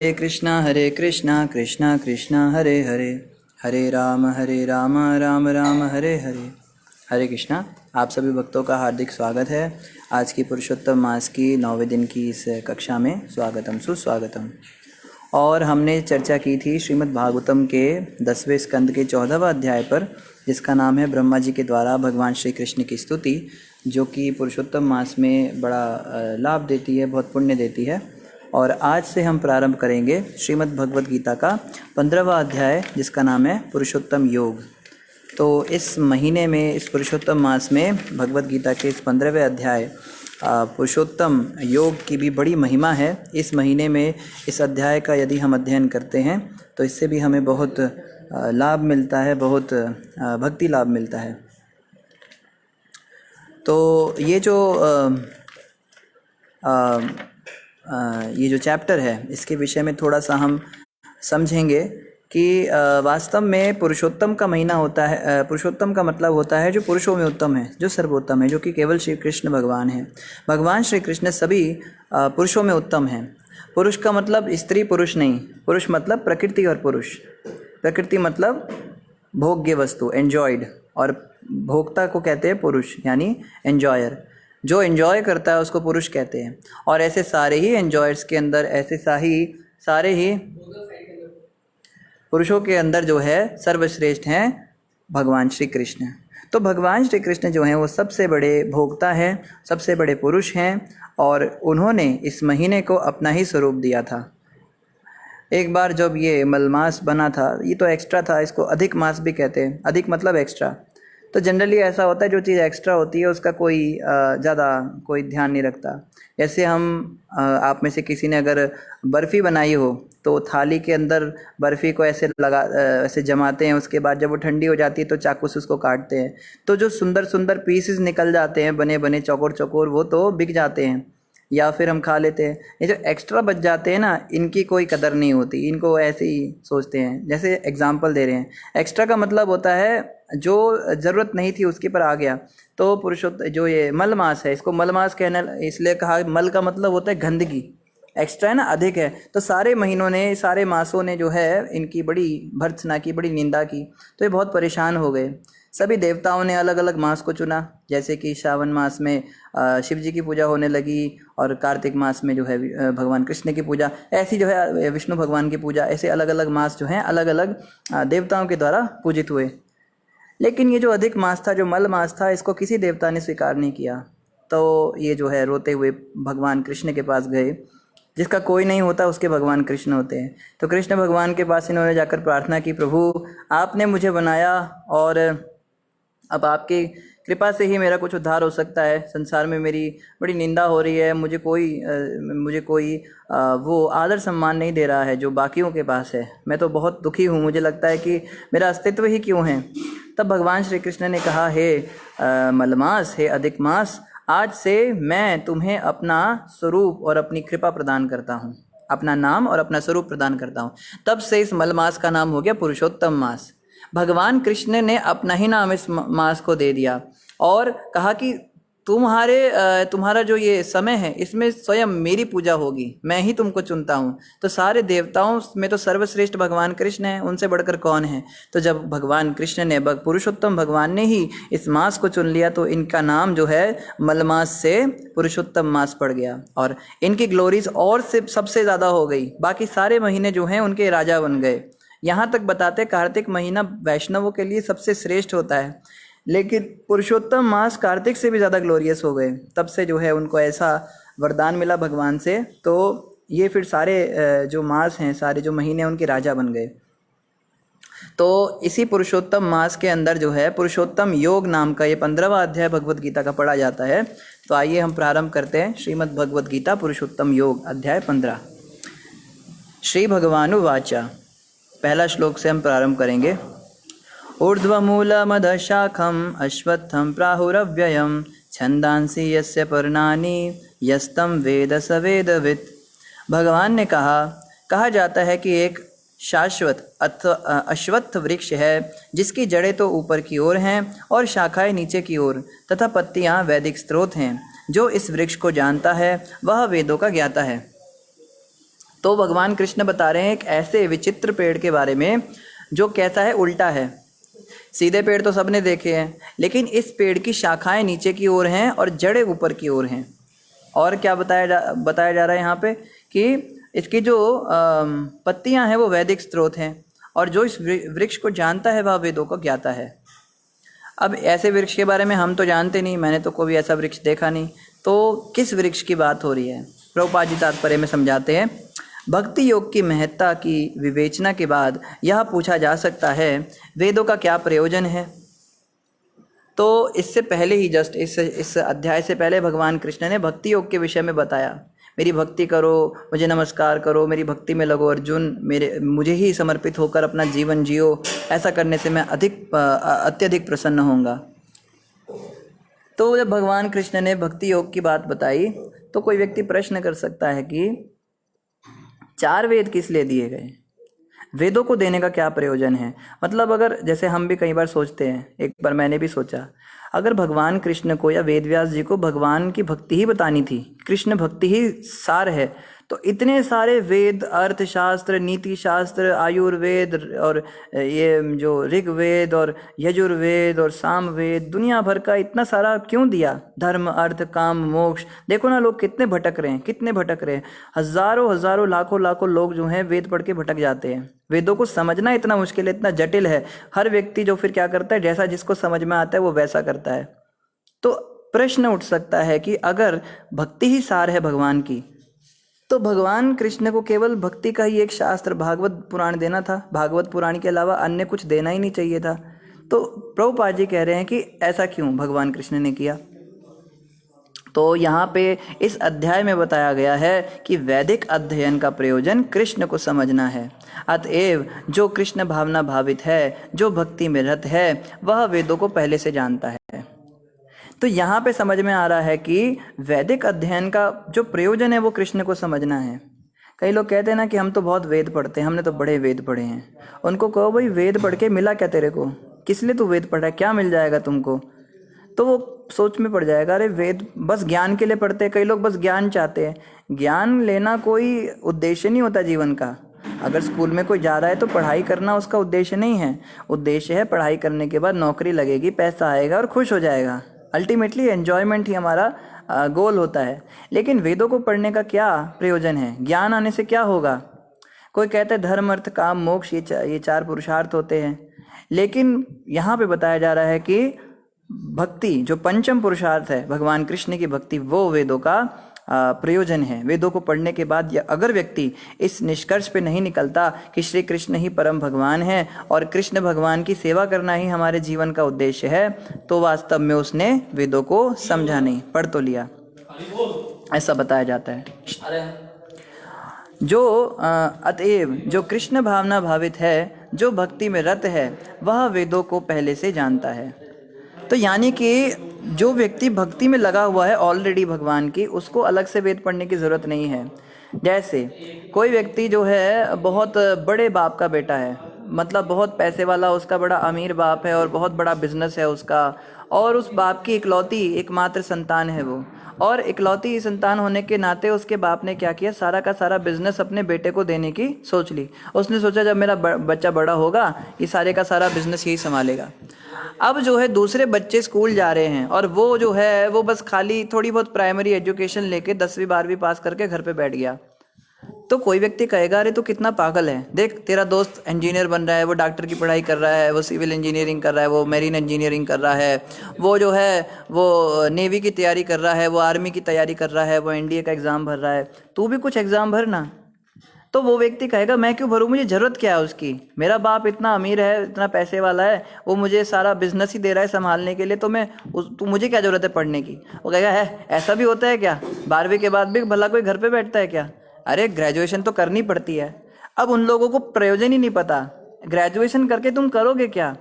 हरे कृष्णा कृष्णा कृष्णा हरे हरे, हरे राम राम राम हरे हरे। हरे कृष्णा। आप सभी भक्तों का हार्दिक स्वागत है। आज की पुरुषोत्तम मास की 9वें दिन की इस कक्षा में स्वागतम सुस्वागतम। और हमने चर्चा की थी श्रीमद् भागवतम के 10वें स्कंद के 14वें अध्याय पर, जिसका नाम है ब्रह्मा जी के द्वारा भगवान श्री कृष्ण की स्तुति, जो कि पुरुषोत्तम मास में बड़ा लाभ देती है, बहुत पुण्य देती है। और आज से हम प्रारंभ करेंगे श्रीमद् भगवद गीता का 15वां अध्याय, जिसका नाम है पुरुषोत्तम योग। तो इस महीने में, इस पुरुषोत्तम मास में भगवद गीता के इस 15वें अध्याय पुरुषोत्तम योग की भी बड़ी महिमा है। इस महीने में इस अध्याय का यदि हम अध्ययन करते हैं तो इससे भी हमें बहुत लाभ मिलता है, बहुत भक्ति लाभ मिलता है। तो ये जो चैप्टर है, इसके विषय में थोड़ा सा हम समझेंगे कि वास्तव में पुरुषोत्तम का महीना होता है। पुरुषोत्तम का मतलब होता है जो पुरुषों में उत्तम है, जो सर्वोत्तम है, जो कि केवल श्री कृष्ण भगवान है। भगवान श्री कृष्ण सभी पुरुषों में उत्तम हैं। पुरुष का मतलब स्त्री पुरुष नहीं, पुरुष मतलब प्रकृति और पुरुष। प्रकृति मतलब भोग्य वस्तु, एन्जॉयड, और भोक्ता को कहते हैं पुरुष, यानी एन्जॉयर। जो एन्जॉय करता है उसको पुरुष कहते हैं। और ऐसे सारे ही एन्जॉयर्स के अंदर, ऐसे सारे ही पुरुषों के अंदर जो है सर्वश्रेष्ठ हैं भगवान श्री कृष्ण। तो भगवान श्री कृष्ण जो हैं वो सबसे बड़े भोक्ता हैं, सबसे बड़े पुरुष हैं, और उन्होंने इस महीने को अपना ही स्वरूप दिया था। एक बार जब ये मलमास बना था, ये तो एक्स्ट्रा था, इसको अधिक मास भी कहते हैं। अधिक मतलब एक्स्ट्रा। तो जनरली ऐसा होता है, जो चीज़ एक्स्ट्रा होती है उसका कोई ज़्यादा कोई ध्यान नहीं रखता। जैसे आप में से किसी ने अगर बर्फ़ी बनाई हो तो थाली के अंदर बर्फ़ी को ऐसे जमाते हैं। उसके बाद जब वो ठंडी हो जाती है तो चाकू से उसको काटते हैं। तो जो सुंदर सुंदर पीसेस निकल जाते हैं, बने बने चौकोर चौकोर, वो तो बिक जाते हैं या फिर हम खा लेते हैं। ये जो एक्स्ट्रा बच जाते हैं ना, इनकी कोई कदर नहीं होती, इनको ऐसे ही सोचते हैं। जैसे एग्जांपल दे रहे हैं, एक्स्ट्रा का मतलब होता है जो ज़रूरत नहीं थी उसके पर आ गया। तो पुरुषोत्तम जो ये मल मास है, इसको मल मास कहना इसलिए कहा, मल का मतलब होता है गंदगी। एक्स्ट्रा है ना, अधिक है। तो सारे महीनों ने, सारे मासों ने जो है इनकी बड़ी भर्त्सना की, बड़ी निंदा की। तो ये बहुत परेशान हो गए। सभी देवताओं ने अलग अलग मास को चुना, जैसे कि श्रावण मास में शिव जी की पूजा होने लगी, और कार्तिक मास में जो है भगवान कृष्ण की पूजा, ऐसी जो है विष्णु भगवान की पूजा, ऐसे अलग अलग मास जो हैं अलग अलग देवताओं के द्वारा पूजित हुए। लेकिन ये जो अधिक मास था, जो मल मास था, इसको किसी देवता ने स्वीकार नहीं किया। तो ये जो है रोते हुए भगवान कृष्ण के पास गए। जिसका कोई नहीं होता उसके भगवान कृष्ण होते हैं। तो कृष्ण भगवान के पास इन्होंने जाकर प्रार्थना की, प्रभु आपने मुझे बनाया और अब आपकी कृपा से ही मेरा कुछ उद्धार हो सकता है। संसार में मेरी बड़ी निंदा हो रही है, मुझे कोई वो आदर सम्मान नहीं दे रहा है जो बाकियों के पास है। मैं तो बहुत दुखी हूँ, मुझे लगता है कि मेरा अस्तित्व ही क्यों है। तब भगवान श्री कृष्ण ने कहा, हे मलमास, हे अधिक मास, आज से मैं तुम्हें अपना स्वरूप और अपनी कृपा प्रदान करता हूँ, अपना नाम और अपना स्वरूप प्रदान करता हूँ। तब से इस मलमास का नाम हो गया पुरुषोत्तम मास। भगवान कृष्ण ने अपना ही नाम इस मास को दे दिया और कहा कि तुम्हारा जो ये समय है, इसमें स्वयं मेरी पूजा होगी, मैं ही तुमको चुनता हूँ। तो सारे देवताओं में तो सर्वश्रेष्ठ भगवान कृष्ण हैं, उनसे बढ़कर कौन है। तो जब भगवान कृष्ण ने, पुरुषोत्तम भगवान ने ही इस मास को चुन लिया, तो इनका नाम जो है मलमास से पुरुषोत्तम मास पड़ गया, और इनकी ग्लोरीज और से सबसे ज़्यादा हो गई। बाकी सारे महीने जो हैं उनके राजा बन गए। यहाँ तक बताते कार्तिक महीना वैष्णवों के लिए सबसे श्रेष्ठ होता है, लेकिन पुरुषोत्तम मास कार्तिक से भी ज़्यादा ग्लोरियस हो गए। तब से जो है उनको ऐसा वरदान मिला भगवान से। तो ये फिर सारे जो मास हैं, सारे जो महीने उनके राजा बन गए। तो इसी पुरुषोत्तम मास के अंदर जो है पुरुषोत्तम योग नाम का ये 15वां अध्याय भगवद गीता का पढ़ा जाता है। तो आइए हम प्रारंभ करते हैं श्रीमद् भगवद गीता पुरुषोत्तम योग अध्याय 15। श्री भगवानुवाचा। पहला श्लोक से हम प्रारंभ करेंगे। ऊर्ध्वमूलमधशाखम् अश्वत्थं प्राहुरव्ययं छन्दांसि यस्य पर्णानि यस्तं वेद स वेदवित्। भगवान ने कहा जाता है कि एक शाश्वत अश्वत्थ वृक्ष है, जिसकी जड़ें तो ऊपर की ओर हैं और शाखाएं नीचे की ओर, तथा पत्तियां वैदिक स्रोत हैं। जो इस वृक्ष को जानता है वह वेदों का ज्ञाता है। तो भगवान कृष्ण बता रहे हैं एक ऐसे विचित्र पेड़ के बारे में जो कैसा है, उल्टा है। सीधे पेड़ तो सबने देखे हैं, लेकिन इस पेड़ की शाखाएं नीचे की ओर हैं और जड़ें ऊपर की ओर हैं। और क्या बताया जा रहा है यहाँ पे कि इसकी जो पत्तियां हैं वो वैदिक स्रोत हैं, और जो इस वृक्ष को जानता है वह वेदों को ज्ञाता है। अब ऐसे वृक्ष के बारे में हम तो जानते नहीं, मैंने तो कोई ऐसा वृक्ष देखा नहीं, तो किस वृक्ष की बात हो रही है? प्रभुपाद जी तात्पर्य में समझाते हैं, भक्ति योग की महत्ता की विवेचना के बाद यह पूछा जा सकता है, वेदों का क्या प्रयोजन है? तो इससे पहले ही जस्ट इस अध्याय से पहले भगवान कृष्ण ने भक्ति योग के विषय में बताया, मेरी भक्ति करो, मुझे नमस्कार करो, मेरी भक्ति में लगो अर्जुन, मुझे ही समर्पित होकर अपना जीवन जियो, ऐसा करने से मैं अत्यधिक प्रसन्न होऊंगा। तो जब भगवान कृष्ण ने भक्ति योग की बात बताई तो कोई व्यक्ति प्रश्न कर सकता है कि 4 वेद किस लिए दिए गए? वेदों को देने का क्या प्रयोजन है? मतलब अगर जैसे हम भी कई बार सोचते हैं, एक बार मैंने भी सोचा, अगर भगवान कृष्ण को या वेद व्यास जी को भगवान की भक्ति ही बतानी थी, कृष्ण भक्ति ही सार है, तो इतने सारे वेद, अर्थशास्त्र, नीति शास्त्र, आयुर्वेद और ये जो ऋग्वेद और यजुर्वेद और सामवेद, दुनिया भर का इतना सारा क्यों दिया? धर्म, अर्थ, काम, मोक्ष। देखो ना लोग कितने भटक रहे हैं, हजारों लाखों लोग जो हैं वेद पढ़ के भटक जाते हैं। वेदों को समझना इतना मुश्किल है, इतना जटिल है। हर व्यक्ति जो फिर क्या करता है, जैसा जिसको समझ में आता है वो वैसा करता है। तो प्रश्न उठ सकता है कि अगर भक्ति ही सार है भगवान की, तो भगवान कृष्ण को केवल भक्ति का ही एक शास्त्र भागवत पुराण देना था, भागवत पुराण के अलावा अन्य कुछ देना ही नहीं चाहिए था। तो प्रभुपाद जी कह रहे हैं कि ऐसा क्यों भगवान कृष्ण ने किया? तो यहाँ पे इस अध्याय में बताया गया है कि वैदिक अध्ययन का प्रयोजन कृष्ण को समझना है। अतएव जो कृष्ण भावना भावित है, जो भक्ति में रत है, वह वेदों को पहले से जानता है। तो यहाँ पे समझ में आ रहा है कि वैदिक अध्ययन का जो प्रयोजन है वो कृष्ण को समझना है। कई लोग कहते हैं ना कि हम तो बहुत वेद पढ़ते हैं, हमने तो बड़े वेद पढ़े हैं। उनको कहो भाई वेद पढ़ के मिला क्या तेरे को? किस लिए तू वेद पढ़ा है? क्या मिल जाएगा तुमको? तो वो सोच में पड़ जाएगा, अरे वेद बस ज्ञान के लिए पढ़ते हैं। कई लोग बस ज्ञान चाहते हैं। ज्ञान लेना कोई उद्देश्य नहीं होता जीवन का। अगर स्कूल में कोई जा रहा है तो पढ़ाई करना उसका उद्देश्य नहीं है। उद्देश्य है पढ़ाई करने के बाद नौकरी लगेगी, पैसा आएगा और खुश हो जाएगा। अल्टीमेटली एन्जॉयमेंट ही हमारा गोल होता है। लेकिन वेदों को पढ़ने का क्या प्रयोजन है? ज्ञान आने से क्या होगा? कोई कहता है धर्म, अर्थ, काम, मोक्ष, ये 4 पुरुषार्थ होते हैं। लेकिन यहाँ पे बताया जा रहा है कि भक्ति जो पंचम पुरुषार्थ है, भगवान कृष्ण की भक्ति, वो वेदों का प्रयोजन है। वेदों को पढ़ने के बाद अगर व्यक्ति इस निष्कर्ष पे नहीं निकलता कि श्री कृष्ण ही परम भगवान है और कृष्ण भगवान की सेवा करना ही हमारे जीवन का उद्देश्य है, तो वास्तव में उसने वेदों को समझा नहीं, पढ़ तो लिया, ऐसा बताया जाता है। अतएव जो कृष्ण भावना भावित है, जो भक्ति में रत है, वह वेदों को पहले से जानता है। तो यानी कि जो व्यक्ति भक्ति में लगा हुआ है ऑलरेडी भगवान की, उसको अलग से वेद पढ़ने की ज़रूरत नहीं है। जैसे कोई व्यक्ति जो है बहुत बड़े बाप का बेटा है, मतलब बहुत पैसे वाला, उसका बड़ा अमीर बाप है और बहुत बड़ा बिजनेस है उसका, और उस बाप की इकलौती एकमात्र संतान है वो, और इकलौती संतान होने के नाते उसके बाप ने क्या किया, सारा का सारा बिजनेस अपने बेटे को देने की सोच ली। उसने सोचा जब मेरा बच्चा बड़ा होगा ये सारे का सारा बिजनेस यही संभालेगा। अब जो है दूसरे बच्चे स्कूल जा रहे हैं और वो जो है वो बस खाली थोड़ी बहुत प्राइमरी एजुकेशन लेके 10वीं 12वीं पास करके घर पे बैठ गया। तो कोई व्यक्ति कहेगा अरे तू कितना पागल है, देख तेरा दोस्त इंजीनियर बन रहा है, वो डॉक्टर की पढ़ाई कर रहा है, वो सिविल इंजीनियरिंग कर रहा है, वो मेरीन इंजीनियरिंग कर रहा है, वो जो है वो नेवी की तैयारी कर रहा है, वो आर्मी की तैयारी कर रहा है, वो एनडीए का एग्ज़ाम भर रहा है, तू भी कुछ एग्ज़ाम भर ना। तो वो व्यक्ति कहेगा मैं क्यों भरूँ, मुझे ज़रूरत क्या है उसकी, मेरा बाप इतना अमीर है, इतना पैसे वाला है, वो मुझे सारा बिजनेस ही दे रहा है संभालने के लिए, तो मुझे क्या ज़रूरत है पढ़ने की। वो कहेगा है ऐसा भी होता है क्या, 12वीं के बाद भी भला कोई घर पे बैठता है क्या? अरे ग्रेजुएशन तो करनी पड़ती है। अब उन लोगों को प्रयोजन ही नहीं पता, ग्रेजुएशन करके तुम करोगे क्या?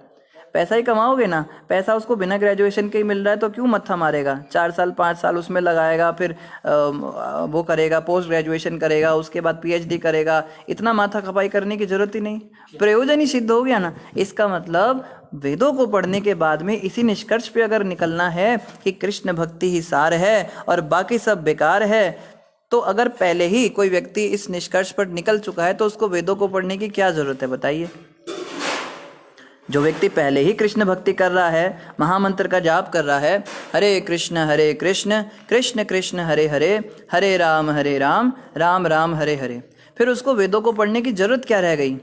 पैसा ही कमाओगे ना, पैसा उसको बिना ग्रेजुएशन के ही मिल रहा है तो क्यों मत्था मारेगा, 4 साल 5 साल उसमें लगाएगा, फिर वो करेगा, पोस्ट ग्रेजुएशन करेगा, उसके बाद पीएचडी करेगा, इतना माथा खपाई करने की जरूरत ही नहीं, प्रयोजन ही सिद्ध हो गया ना। इसका मतलब वेदों को पढ़ने के बाद में इसी निष्कर्ष पे अगर निकलना है कि कृष्ण भक्ति ही सार है और बाकी सब बेकार है, तो अगर पहले ही कोई व्यक्ति इस निष्कर्ष पर निकल चुका है तो उसको वेदों को पढ़ने की क्या जरूरत है, बताइए। जो व्यक्ति पहले ही कृष्ण भक्ति कर रहा है, महामंत्र का जाप कर रहा है, हरे कृष्ण कृष्ण कृष्ण हरे हरे, हरे राम राम राम हरे हरे, फिर उसको वेदों को पढ़ने की जरूरत क्या रह गई।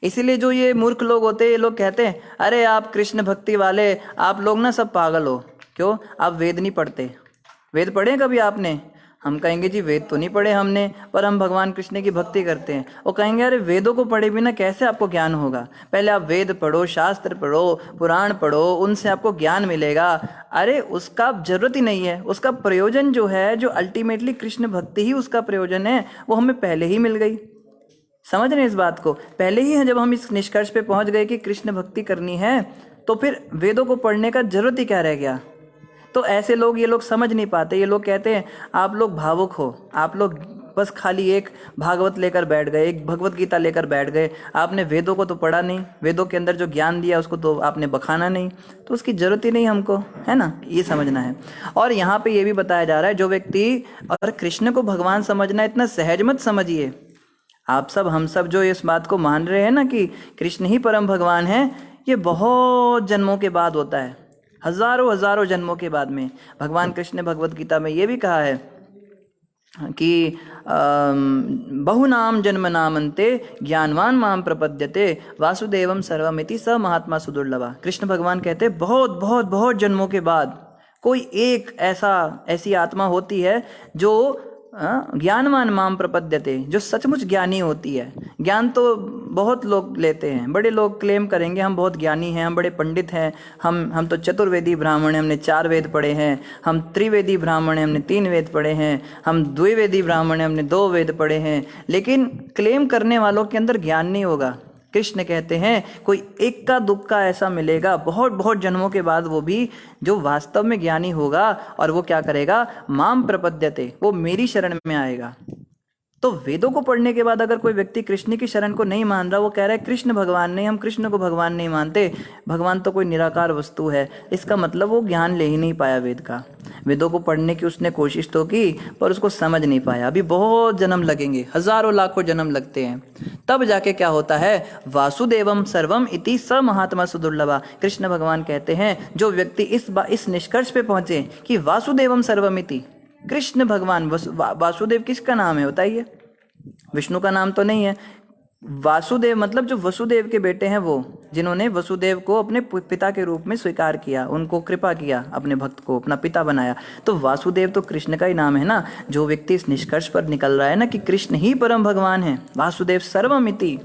इसीलिए जो ये मूर्ख लोग होते हैं, ये लोग कहते हैं अरे आप कृष्ण भक्ति वाले, आप लोग ना सब पागल हो, क्यों आप वेद नहीं पढ़ते। वेद पढ़े कभी आपने? हम कहेंगे जी वेद तो नहीं पढ़े हमने, पर हम भगवान कृष्ण की भक्ति करते हैं। वो कहेंगे अरे वेदों को पढ़े बिना कैसे आपको ज्ञान होगा, पहले आप वेद पढ़ो, शास्त्र पढ़ो, पुराण पढ़ो, उनसे आपको ज्ञान मिलेगा। अरे उसका जरूरत ही नहीं है, उसका प्रयोजन जो है, जो अल्टीमेटली कृष्ण भक्ति ही उसका प्रयोजन है, वो हमें पहले ही मिल गई। समझ रहे हैं इस बात को? पहले ही जब हम इस निष्कर्ष पे पहुंच गए कि कृष्ण भक्ति करनी है, तो फिर वेदों को पढ़ने का जरूरत ही क्या रह गया। तो ऐसे लोग, ये लोग समझ नहीं पाते। ये लोग कहते हैं आप लोग भावुक हो, आप लोग बस खाली एक भागवत लेकर बैठ गए, एक भगवत गीता लेकर बैठ गए, आपने वेदों को तो पढ़ा नहीं, वेदों के अंदर जो ज्ञान दिया उसको तो आपने बखाना नहीं, तो उसकी जरूरत ही नहीं हमको, है ना, ये समझना है। और यहाँ पे ये भी बताया जा रहा है, जो व्यक्ति, और कृष्ण को भगवान समझना इतना सहज मत समझिए। आप सब, हम सब जो इस बात को मान रहे हैं ना कि कृष्ण ही परम भगवान है, ये बहुत जन्मों के बाद होता है, हजारों हजारों जन्मों के बाद में। भगवान कृष्ण ने भगवत गीता में ये भी कहा है कि बहुनाम जन्म नामन्ते ज्ञानवान माम प्रपद्यते वासुदेवम सर्वमिति स महात्मा सुदुर्लभा। कृष्ण भगवान कहते हैं बहुत बहुत बहुत जन्मों के बाद कोई एक ऐसी आत्मा होती है जो ज्ञानवान माम प्रपद्यते, जो सचमुच ज्ञानी होती है। ज्ञान तो बहुत लोग लेते हैं, बड़े लोग क्लेम करेंगे हम बहुत ज्ञानी हैं, हम बड़े पंडित हैं, हम तो चतुर्वेदी ब्राह्मण हैं, हमने 4 वेद पढ़े हैं, हम त्रिवेदी ब्राह्मण हैं, हमने 3 वेद पढ़े हैं, हम द्विवेदी ब्राह्मण हैं, हमने 2 वेद पढ़े हैं। लेकिन क्लेम करने वालों के अंदर ज्ञान नहीं होगा। कृष्ण कहते हैं कोई इक्का दुक्का ऐसा मिलेगा बहुत बहुत जन्मों के बाद, वो भी जो वास्तव में ज्ञानी होगा, और वो क्या करेगा, माम प्रपद्यते, वो मेरी शरण में आएगा। तो वेदों को पढ़ने के बाद अगर कोई व्यक्ति कृष्ण की शरण को नहीं मान रहा, वो कह रहा है कृष्ण भगवान नहीं, हम कृष्ण को भगवान नहीं मानते, भगवान तो कोई निराकार वस्तु है, इसका मतलब वो ज्ञान ले ही नहीं पाया वेद का। वेदों को पढ़ने की उसने कोशिश तो की, पर उसको समझ नहीं पाया। अभी बहुत जन्म लगेंगे, हजारों लाखों जन्म लगते हैं, तब जाके क्या होता है, वासुदेवम सर्वम इति स महात्मा सुदुर्लभा। कृष्ण भगवान कहते हैं जो व्यक्ति इस निष्कर्ष पे पहुंचे कि वासुदेवम सर्वम इति, कृष्ण भगवान, वासुदेव किसका नाम है बताइए? विष्णु का नाम तो नहीं है। वासुदेव मतलब जो वसुदेव के बेटे हैं, वो जिन्होंने वसुदेव को अपने पिता के रूप में स्वीकार किया, उनको कृपा किया, अपने भक्त को अपना पिता बनाया, तो वासुदेव तो कृष्ण का ही नाम है ना। जो व्यक्ति इस निष्कर्ष पर निकल रहा है ना कि कृष्ण ही परम भगवान है, वासुदेव सर्वमिति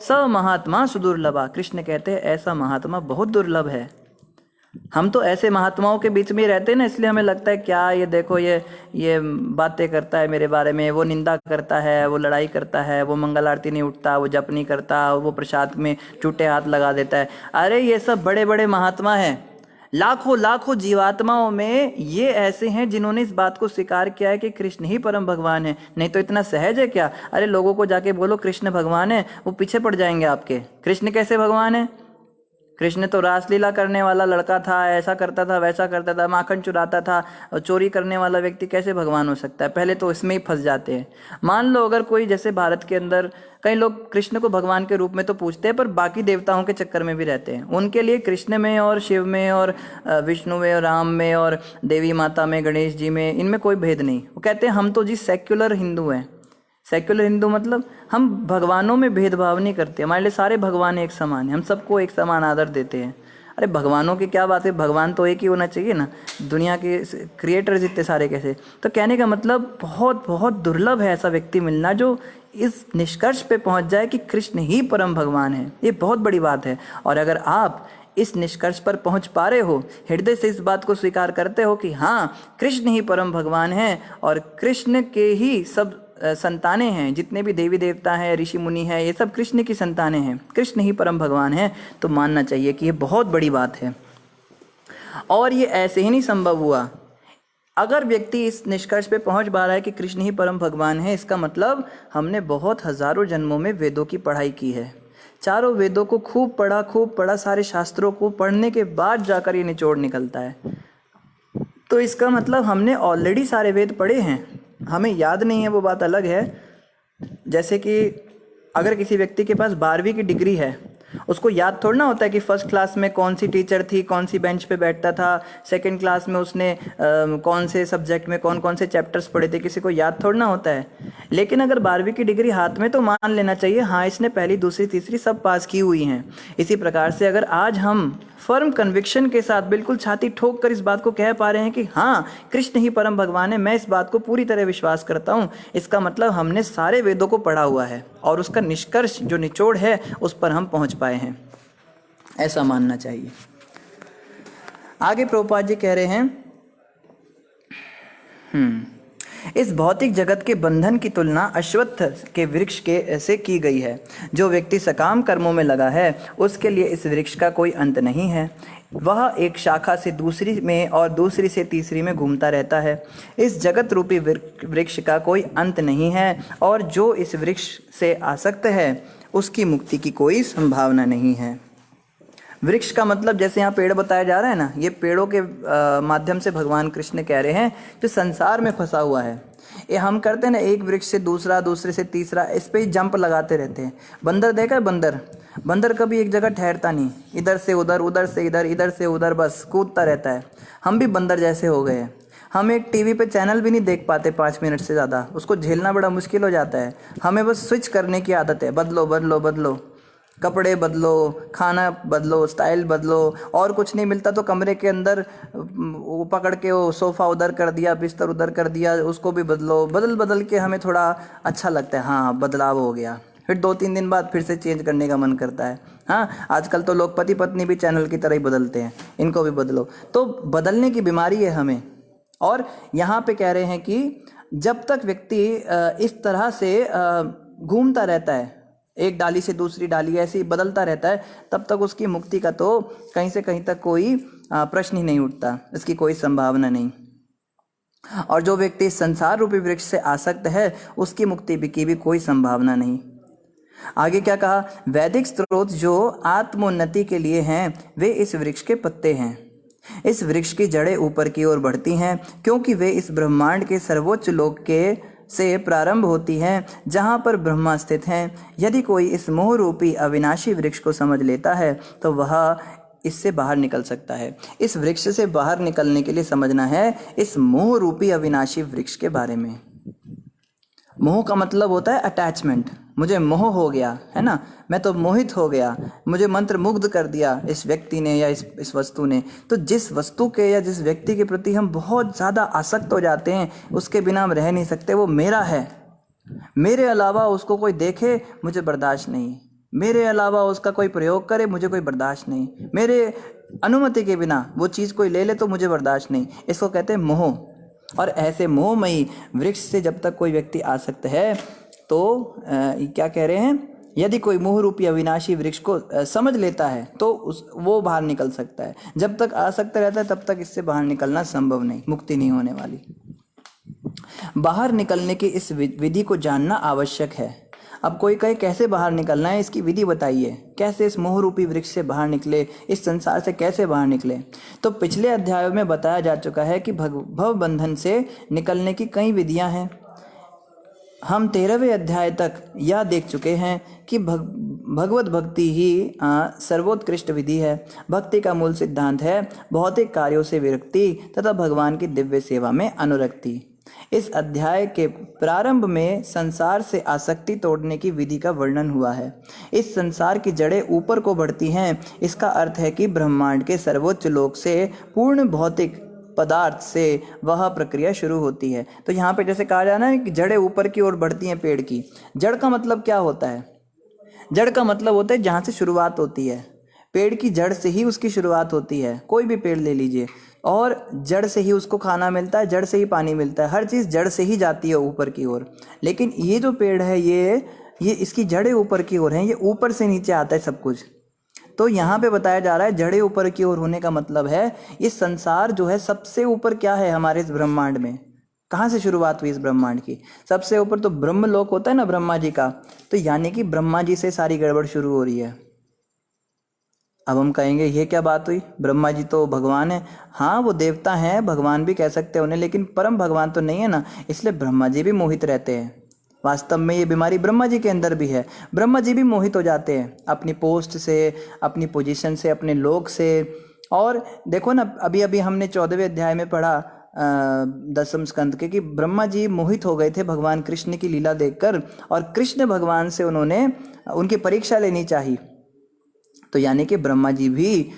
स महात्मा सुदुर्लभा, कृष्ण कहते हैं ऐसा महात्मा बहुत दुर्लभ है। हम तो ऐसे महात्माओं के बीच में रहते हैं ना, इसलिए हमें लगता है क्या ये देखो ये बातें करता है मेरे बारे में, वो निंदा करता है, वो लड़ाई करता है, वो मंगल आरती नहीं उठता, वो जप नहीं करता, वो प्रसाद में टूटे हाथ लगा देता है। अरे ये सब बड़े बड़े महात्मा हैं, लाखों लाखों जीवात्माओं में ये ऐसे हैं जिन्होंने इस बात को स्वीकार किया है कि कृष्ण ही परम भगवान है। नहीं तो इतना सहज है क्या? अरे लोगों को जाके बोलो कृष्ण भगवान है, वो पीछे पड़ जाएंगे आपके। कृष्ण कैसे भगवान है? कृष्ण तो रासलीला करने वाला लड़का था, ऐसा करता था, वैसा करता था, माखन चुराता था, और चोरी करने वाला व्यक्ति कैसे भगवान हो सकता है? पहले तो इसमें ही फंस जाते हैं। मान लो अगर कोई, जैसे भारत के अंदर कई लोग कृष्ण को भगवान के रूप में तो पूछते हैं, पर बाकी देवताओं के चक्कर में भी रहते हैं। उनके लिए कृष्ण में और शिव में और विष्णु में और राम में और देवी माता में, गणेश जी में, इनमें कोई भेद नहीं। वो कहते हैं हम तो जी सेक्युलर हिंदू हैं। सेक्युलर हिंदू मतलब हम भगवानों में भेदभाव नहीं करते, हमारे लिए सारे भगवान एक समान हैं, हम सबको एक समान आदर देते हैं। अरे भगवानों की क्या बात है, भगवान तो एक ही होना चाहिए ना, दुनिया के क्रिएटर्स इतने सारे कैसे? तो कहने का मतलब बहुत बहुत दुर्लभ है ऐसा व्यक्ति मिलना जो इस निष्कर्ष पे पहुंच जाए कि कृष्ण ही परम भगवान है। ये बहुत बड़ी बात है। और अगर आप इस निष्कर्ष पर पहुंच पा रहे हो, हृदय से इस बात को स्वीकार करते हो कि हाँ कृष्ण ही परम भगवान है और कृष्ण के ही सब संतानें हैं, जितने भी देवी देवता हैं, ऋषि मुनि हैं, ये सब कृष्ण की संतानें हैं, कृष्ण ही परम भगवान है, तो मानना चाहिए कि ये बहुत बड़ी बात है। और ये ऐसे ही नहीं संभव हुआ। अगर व्यक्ति इस निष्कर्ष पे पहुंच पा रहा है कि कृष्ण ही परम भगवान है, इसका मतलब हमने बहुत हजारों जन्मों में वेदों की पढ़ाई की है। चारों वेदों को खूब पढ़ा, सारे शास्त्रों को पढ़ने के बाद जाकर ये निचोड़ निकलता है। तो इसका मतलब हमने ऑलरेडी सारे वेद पढ़े हैं, हमें याद नहीं है वो बात अलग है। जैसे कि अगर किसी व्यक्ति के पास 12वीं की डिग्री है, उसको याद थोड़ा ना होता है कि फर्स्ट क्लास में कौन सी टीचर थी, कौन सी बेंच पे बैठता था, सेकंड क्लास में उसने कौन से सब्जेक्ट में कौन कौन से चैप्टर्स पढ़े थे, किसी को याद थोड़ा ना होता है। लेकिन अगर 12वीं की डिग्री हाथ में तो मान लेना चाहिए हाँ इसने पहली दूसरी तीसरी सब पास की हुई हैं। इसी प्रकार से अगर आज हम फर्म कन्विक्शन के साथ बिल्कुल छाती ठोक कर इस बात को कह पा रहे हैं कि हाँ कृष्ण ही परम भगवान है, मैं इस बात को पूरी तरह विश्वास करता हूँ, इसका मतलब हमने सारे वेदों को पढ़ा हुआ है और उसका निष्कर्ष जो निचोड़ है उस पर हम पहुँच पाए हैं, ऐसा मानना चाहिए। आगे प्रभुपाद जी कह रहे हैं इस भौतिक जगत के बंधन की तुलना अश्वत्थ के वृक्ष के से की गई है। जो व्यक्ति सकाम कर्मों में लगा है उसके लिए इस वृक्ष का कोई अंत नहीं है। वह एक शाखा से दूसरी में और दूसरी से तीसरी में घूमता रहता है। इस जगत रूपी वृक्ष का कोई अंत नहीं है और जो इस वृक्ष से आसक्त है उसकी मुक्ति की कोई संभावना नहीं है। वृक्ष का मतलब जैसे यहाँ पेड़ बताया जा रहा है ना, ये पेड़ों के माध्यम से भगवान कृष्ण कह रहे हैं जो संसार में फंसा हुआ है। ये हम करते हैं ना, एक वृक्ष से दूसरा, दूसरे से तीसरा, इस पे ही जंप लगाते रहते हैं। बंदर देखा है? बंदर कभी एक जगह ठहरता नहीं, इधर से उधर, उधर से इधर, इधर से उधर, बस कूदता रहता है। हम भी बंदर जैसे हो गए हैं। हम एक टीवी पे चैनल भी नहीं देख पाते 5 मिनट से ज़्यादा, उसको झेलना बड़ा मुश्किल हो जाता है। हमें बस स्विच करने की आदत है, बदलो बदलो बदलो, कपड़े बदलो, खाना बदलो, स्टाइल बदलो, और कुछ नहीं मिलता तो कमरे के अंदर वो पकड़ के वो सोफ़ा उधर कर दिया, बिस्तर उधर कर दिया, उसको भी बदलो। बदल बदल के हमें थोड़ा अच्छा लगता है, हाँ बदलाव हो गया। फिर 2-3 दिन बाद फिर से चेंज करने का मन करता है। हाँ, आजकल तो लोग पति पत्नी भी चैनल की तरह ही बदलते हैं, इनको भी बदलो। तो बदलने की बीमारी है हमें। और यहाँ पे कह रहे हैं कि जब तक व्यक्ति इस तरह से घूमता रहता है, एक डाली से दूसरी डाली ऐसे ही बदलता रहता है, तब तक उसकी मुक्ति का तो कहीं से कहीं तक कोई प्रश्न ही नहीं उठता, इसकी कोई संभावना नहीं। और जो व्यक्ति संसार रूपी वृक्ष से आसक्त है उसकी मुक्ति की भी कोई संभावना नहीं। आगे क्या कहा? वैदिक स्रोत जो आत्मोन्नति के लिए हैं वे इस वृक्ष के पत्ते हैं। इस वृक्ष की जड़ें ऊपर की ओर बढ़ती हैं क्योंकि वे इस ब्रह्मांड के सर्वोच्च लोक के से प्रारंभ होती हैं जहाँ पर ब्रह्मा स्थित हैं। यदि कोई इस मोह रूपी अविनाशी वृक्ष को समझ लेता है तो वह इससे बाहर निकल सकता है। इस वृक्ष से बाहर निकलने के लिए समझना है इस मोह रूपी अविनाशी वृक्ष के बारे में। मोह का मतलब होता है अटैचमेंट। मुझे मोह हो गया है ना, मैं तो मोहित हो गया, मुझे मंत्र मुग्ध कर दिया इस व्यक्ति ने या इस वस्तु ने। तो जिस वस्तु के या जिस व्यक्ति के प्रति हम बहुत ज़्यादा आसक्त हो जाते हैं, उसके बिना हम रह नहीं सकते, वो मेरा है, मेरे अलावा उसको कोई देखे मुझे बर्दाश्त नहीं, मेरे अलावा उसका कोई प्रयोग करे मुझे कोई बर्दाश्त नहीं, मेरे अनुमति के बिना वो चीज़ कोई ले ले तो मुझे बर्दाश्त नहीं। इसको कहते हैं मोह। और ऐसे मोहमयी वृक्ष से जब तक कोई व्यक्ति आसक्त है तो क्या कह रहे हैं, यदि कोई मोह रूपी अविनाशी वृक्ष को समझ लेता है तो वो बाहर निकल सकता है। जब तक आसक्त रहता है तब तक इससे बाहर निकलना संभव नहीं, मुक्ति नहीं होने वाली। बाहर निकलने की इस विधि को जानना आवश्यक है। अब कोई कहे कैसे बाहर निकलना है, इसकी विधि बताइए, कैसे इस मोह रूपी वृक्ष से बाहर निकले, इस संसार से कैसे बाहर निकले। तो पिछले अध्यायों में बताया जा चुका है कि भव बंधन से निकलने की कई विधियां हैं। हम 13वें अध्याय तक यह देख चुके हैं कि भगवत भक्ति ही सर्वोत्कृष्ट विधि है। भक्ति का मूल सिद्धांत है भौतिक कार्यों से विरक्ति तथा भगवान की दिव्य सेवा में अनुरक्ति। इस अध्याय के प्रारंभ में संसार से आसक्ति तोड़ने की विधि का वर्णन हुआ है। इस संसार की जड़ें ऊपर को बढ़ती हैं, इसका अर्थ है कि ब्रह्मांड के सर्वोच्च लोक से पूर्ण भौतिक पदार्थ से वह प्रक्रिया शुरू होती है। तो यहाँ पे जैसे कहा जाना है कि जड़ें ऊपर की ओर बढ़ती हैं पेड़ की। जड़ का मतलब क्या होता है? जड़ का मतलब होता है जहाँ से शुरुआत होती है। पेड़ की जड़ से ही उसकी शुरुआत होती है। कोई भी पेड़ ले लीजिए, और जड़ से ही उसको खाना मिलता है, जड़ से ही पानी मिलता है, हर चीज़ जड़ से ही जाती है ऊपर की ओर। लेकिन ये जो पेड़ है ये इसकी जड़ें ऊपर की ओर हैं, ये ऊपर से नीचे आता है सब कुछ। तो यहाँ पे बताया जा रहा है जड़ें ऊपर की ओर होने का मतलब है ये संसार जो है सबसे ऊपर क्या है हमारे इस ब्रह्मांड में। कहाँ से शुरुआत हुई इस ब्रह्मांड की? सबसे ऊपर तो ब्रह्मलोक होता है ना ब्रह्मा जी का, तो यानी कि ब्रह्मा जी से सारी गड़बड़ शुरू हो रही है। अब हम कहेंगे ये क्या बात हुई, ब्रह्मा जी तो भगवान है। हाँ वो देवता हैं, भगवान भी कह सकते हैं उन्हें, लेकिन परम भगवान तो नहीं है ना, इसलिए ब्रह्मा जी भी मोहित रहते हैं। वास्तव में ये बीमारी ब्रह्मा जी के अंदर भी है, ब्रह्मा जी भी मोहित हो जाते हैं अपनी पोस्ट से, अपनी पोजीशन से, अपने लोक से। और देखो ना, अभी अभी हमने 14वें अध्याय में पढ़ा 10वें स्कंद के, कि ब्रह्मा जी मोहित हो गए थे भगवान कृष्ण की लीला देखकर, और कृष्ण भगवान से उन्होंने उनकी परीक्षा लेनी चाहिए। तो यानी कि ब्रह्मा जी भी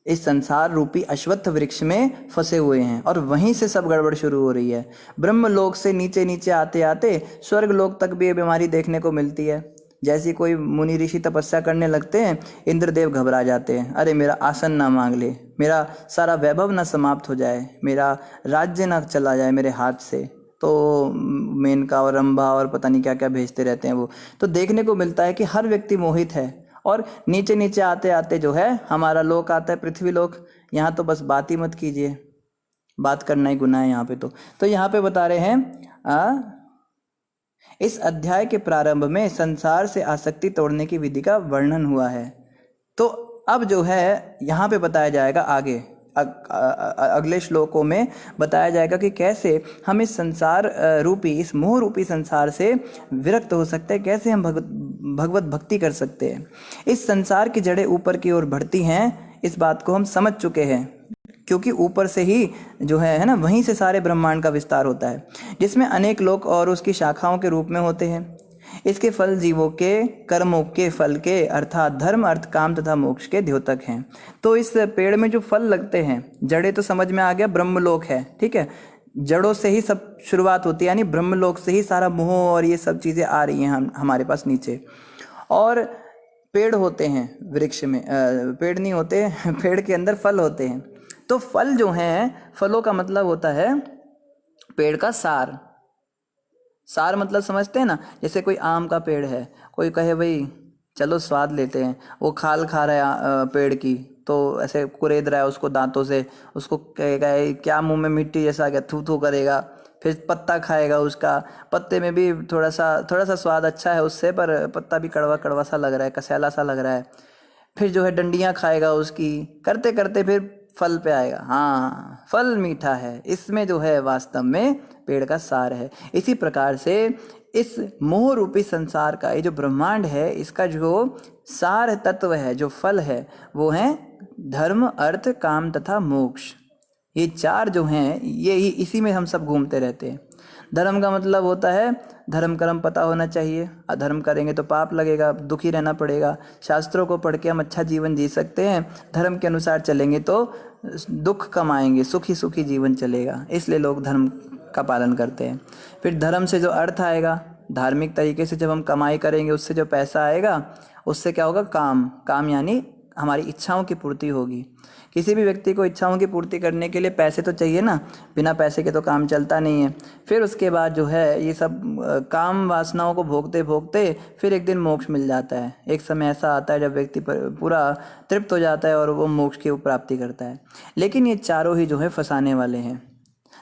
इस संसार रूपी अश्वत्थ वृक्ष में फंसे हुए हैं, और वहीं से सब गड़बड़ शुरू हो रही है। ब्रह्म लोक से नीचे नीचे आते आते स्वर्ग लोक तक भी ये बीमारी देखने को मिलती है। जैसे कोई मुनि ऋषि तपस्या करने लगते हैं, इंद्रदेव घबरा जाते हैं, अरे मेरा आसन ना मांग ले, मेरा सारा वैभव ना समाप्त हो जाए, मेरा राज्य ना चला जाए मेरे हाथ से। तो मेनका और रंभा और पता नहीं क्या क्या भेजते रहते हैं वो। तो देखने को मिलता है कि हर व्यक्ति मोहित है, और नीचे नीचे आते आते जो है हमारा लोक आता है, पृथ्वी लोक। यहाँ तो बस बात ही मत कीजिए, बात करना ही गुनाह है यहाँ पे। तो यहाँ पे बता रहे हैं इस अध्याय के प्रारंभ में संसार से आसक्ति तोड़ने की विधि का वर्णन हुआ है। तो अब जो है यहाँ पे बताया जाएगा आगे, अगले श्लोकों में बताया जाएगा कि कैसे हम इस संसार रूपी, इस मोह रूपी संसार से विरक्त हो सकते हैं, कैसे हम भगवत भक्ति कर सकते हैं। इस संसार की जड़ें ऊपर की ओर बढ़ती हैं, इस बात को हम समझ चुके हैं, क्योंकि ऊपर से ही जो है ना, वहीं से सारे ब्रह्मांड का विस्तार होता है, जिसमें अनेक लोक और उसकी शाखाओं के रूप में होते हैं। इसके फल जीवों के कर्मों के फल के, अर्थात धर्म, अर्थ, काम तथा मोक्ष के द्योतक हैं। तो इस पेड़ में जो फल लगते हैं, जड़ें तो समझ में आ गया, ब्रह्मलोक है, ठीक है, जड़ों से ही सब शुरुआत होती है, यानी ब्रह्मलोक से ही सारा मोह और ये सब चीज़ें आ रही हैं हमारे पास नीचे। और पेड़ होते हैं वृक्ष में, पेड़ नहीं होते पेड़ के अंदर फल होते हैं। तो फल जो हैं, फलों का मतलब होता है पेड़ का सार। सार मतलब समझते हैं ना, जैसे कोई आम का पेड़ है, कोई कहे भाई चलो स्वाद लेते हैं, वो खाल खा रहा है पेड़ की, तो ऐसे कुरेद रहा है उसको दांतों से, उसको कहेगा क्या मुंह में मिट्टी जैसा, क्या थू थू करेगा, फिर पत्ता खाएगा उसका, पत्ते में भी थोड़ा सा स्वाद अच्छा है उससे, पर पत्ता भी कड़वा कड़वा सा लग रहा है, कसैला सा लग रहा है। फिर जो है डंडियाँ खाएगा उसकी, करते करते फिर फल पे आएगा, हाँ फल मीठा है, इसमें जो है वास्तव में पेड़ का सार है। इसी प्रकार से इस मोह रूपी संसार का, ये जो ब्रह्मांड है, इसका जो सार तत्व है, जो फल है, वो है धर्म, अर्थ, काम तथा मोक्ष। ये चार जो हैं, ये ही इसी में हम सब घूमते रहते हैं। धर्म का मतलब होता है धर्म कर्म पता होना चाहिए, अधर्म करेंगे तो पाप लगेगा, दुखी रहना पड़ेगा। शास्त्रों को पढ़ के हम अच्छा जीवन जी सकते हैं, धर्म के अनुसार चलेंगे तो दुख कमाएंगे, सुखी सुखी जीवन चलेगा, इसलिए लोग धर्म का पालन करते हैं। फिर धर्म से जो अर्थ आएगा, धार्मिक तरीके से जब हम कमाई करेंगे, उससे जो पैसा आएगा, उससे क्या होगा, काम। काम यानी हमारी इच्छाओं की पूर्ति होगी। किसी भी व्यक्ति को इच्छाओं की पूर्ति करने के लिए पैसे तो चाहिए ना, बिना पैसे के तो काम चलता नहीं है। फिर उसके बाद जो है ये सब काम वासनाओं को भोगते भोगते फिर एक दिन मोक्ष मिल जाता है। एक समय ऐसा आता है जब व्यक्ति पूरा तृप्त हो जाता है और वो मोक्ष की प्राप्ति करता है। लेकिन ये चारों ही जो है फंसाने वाले हैं।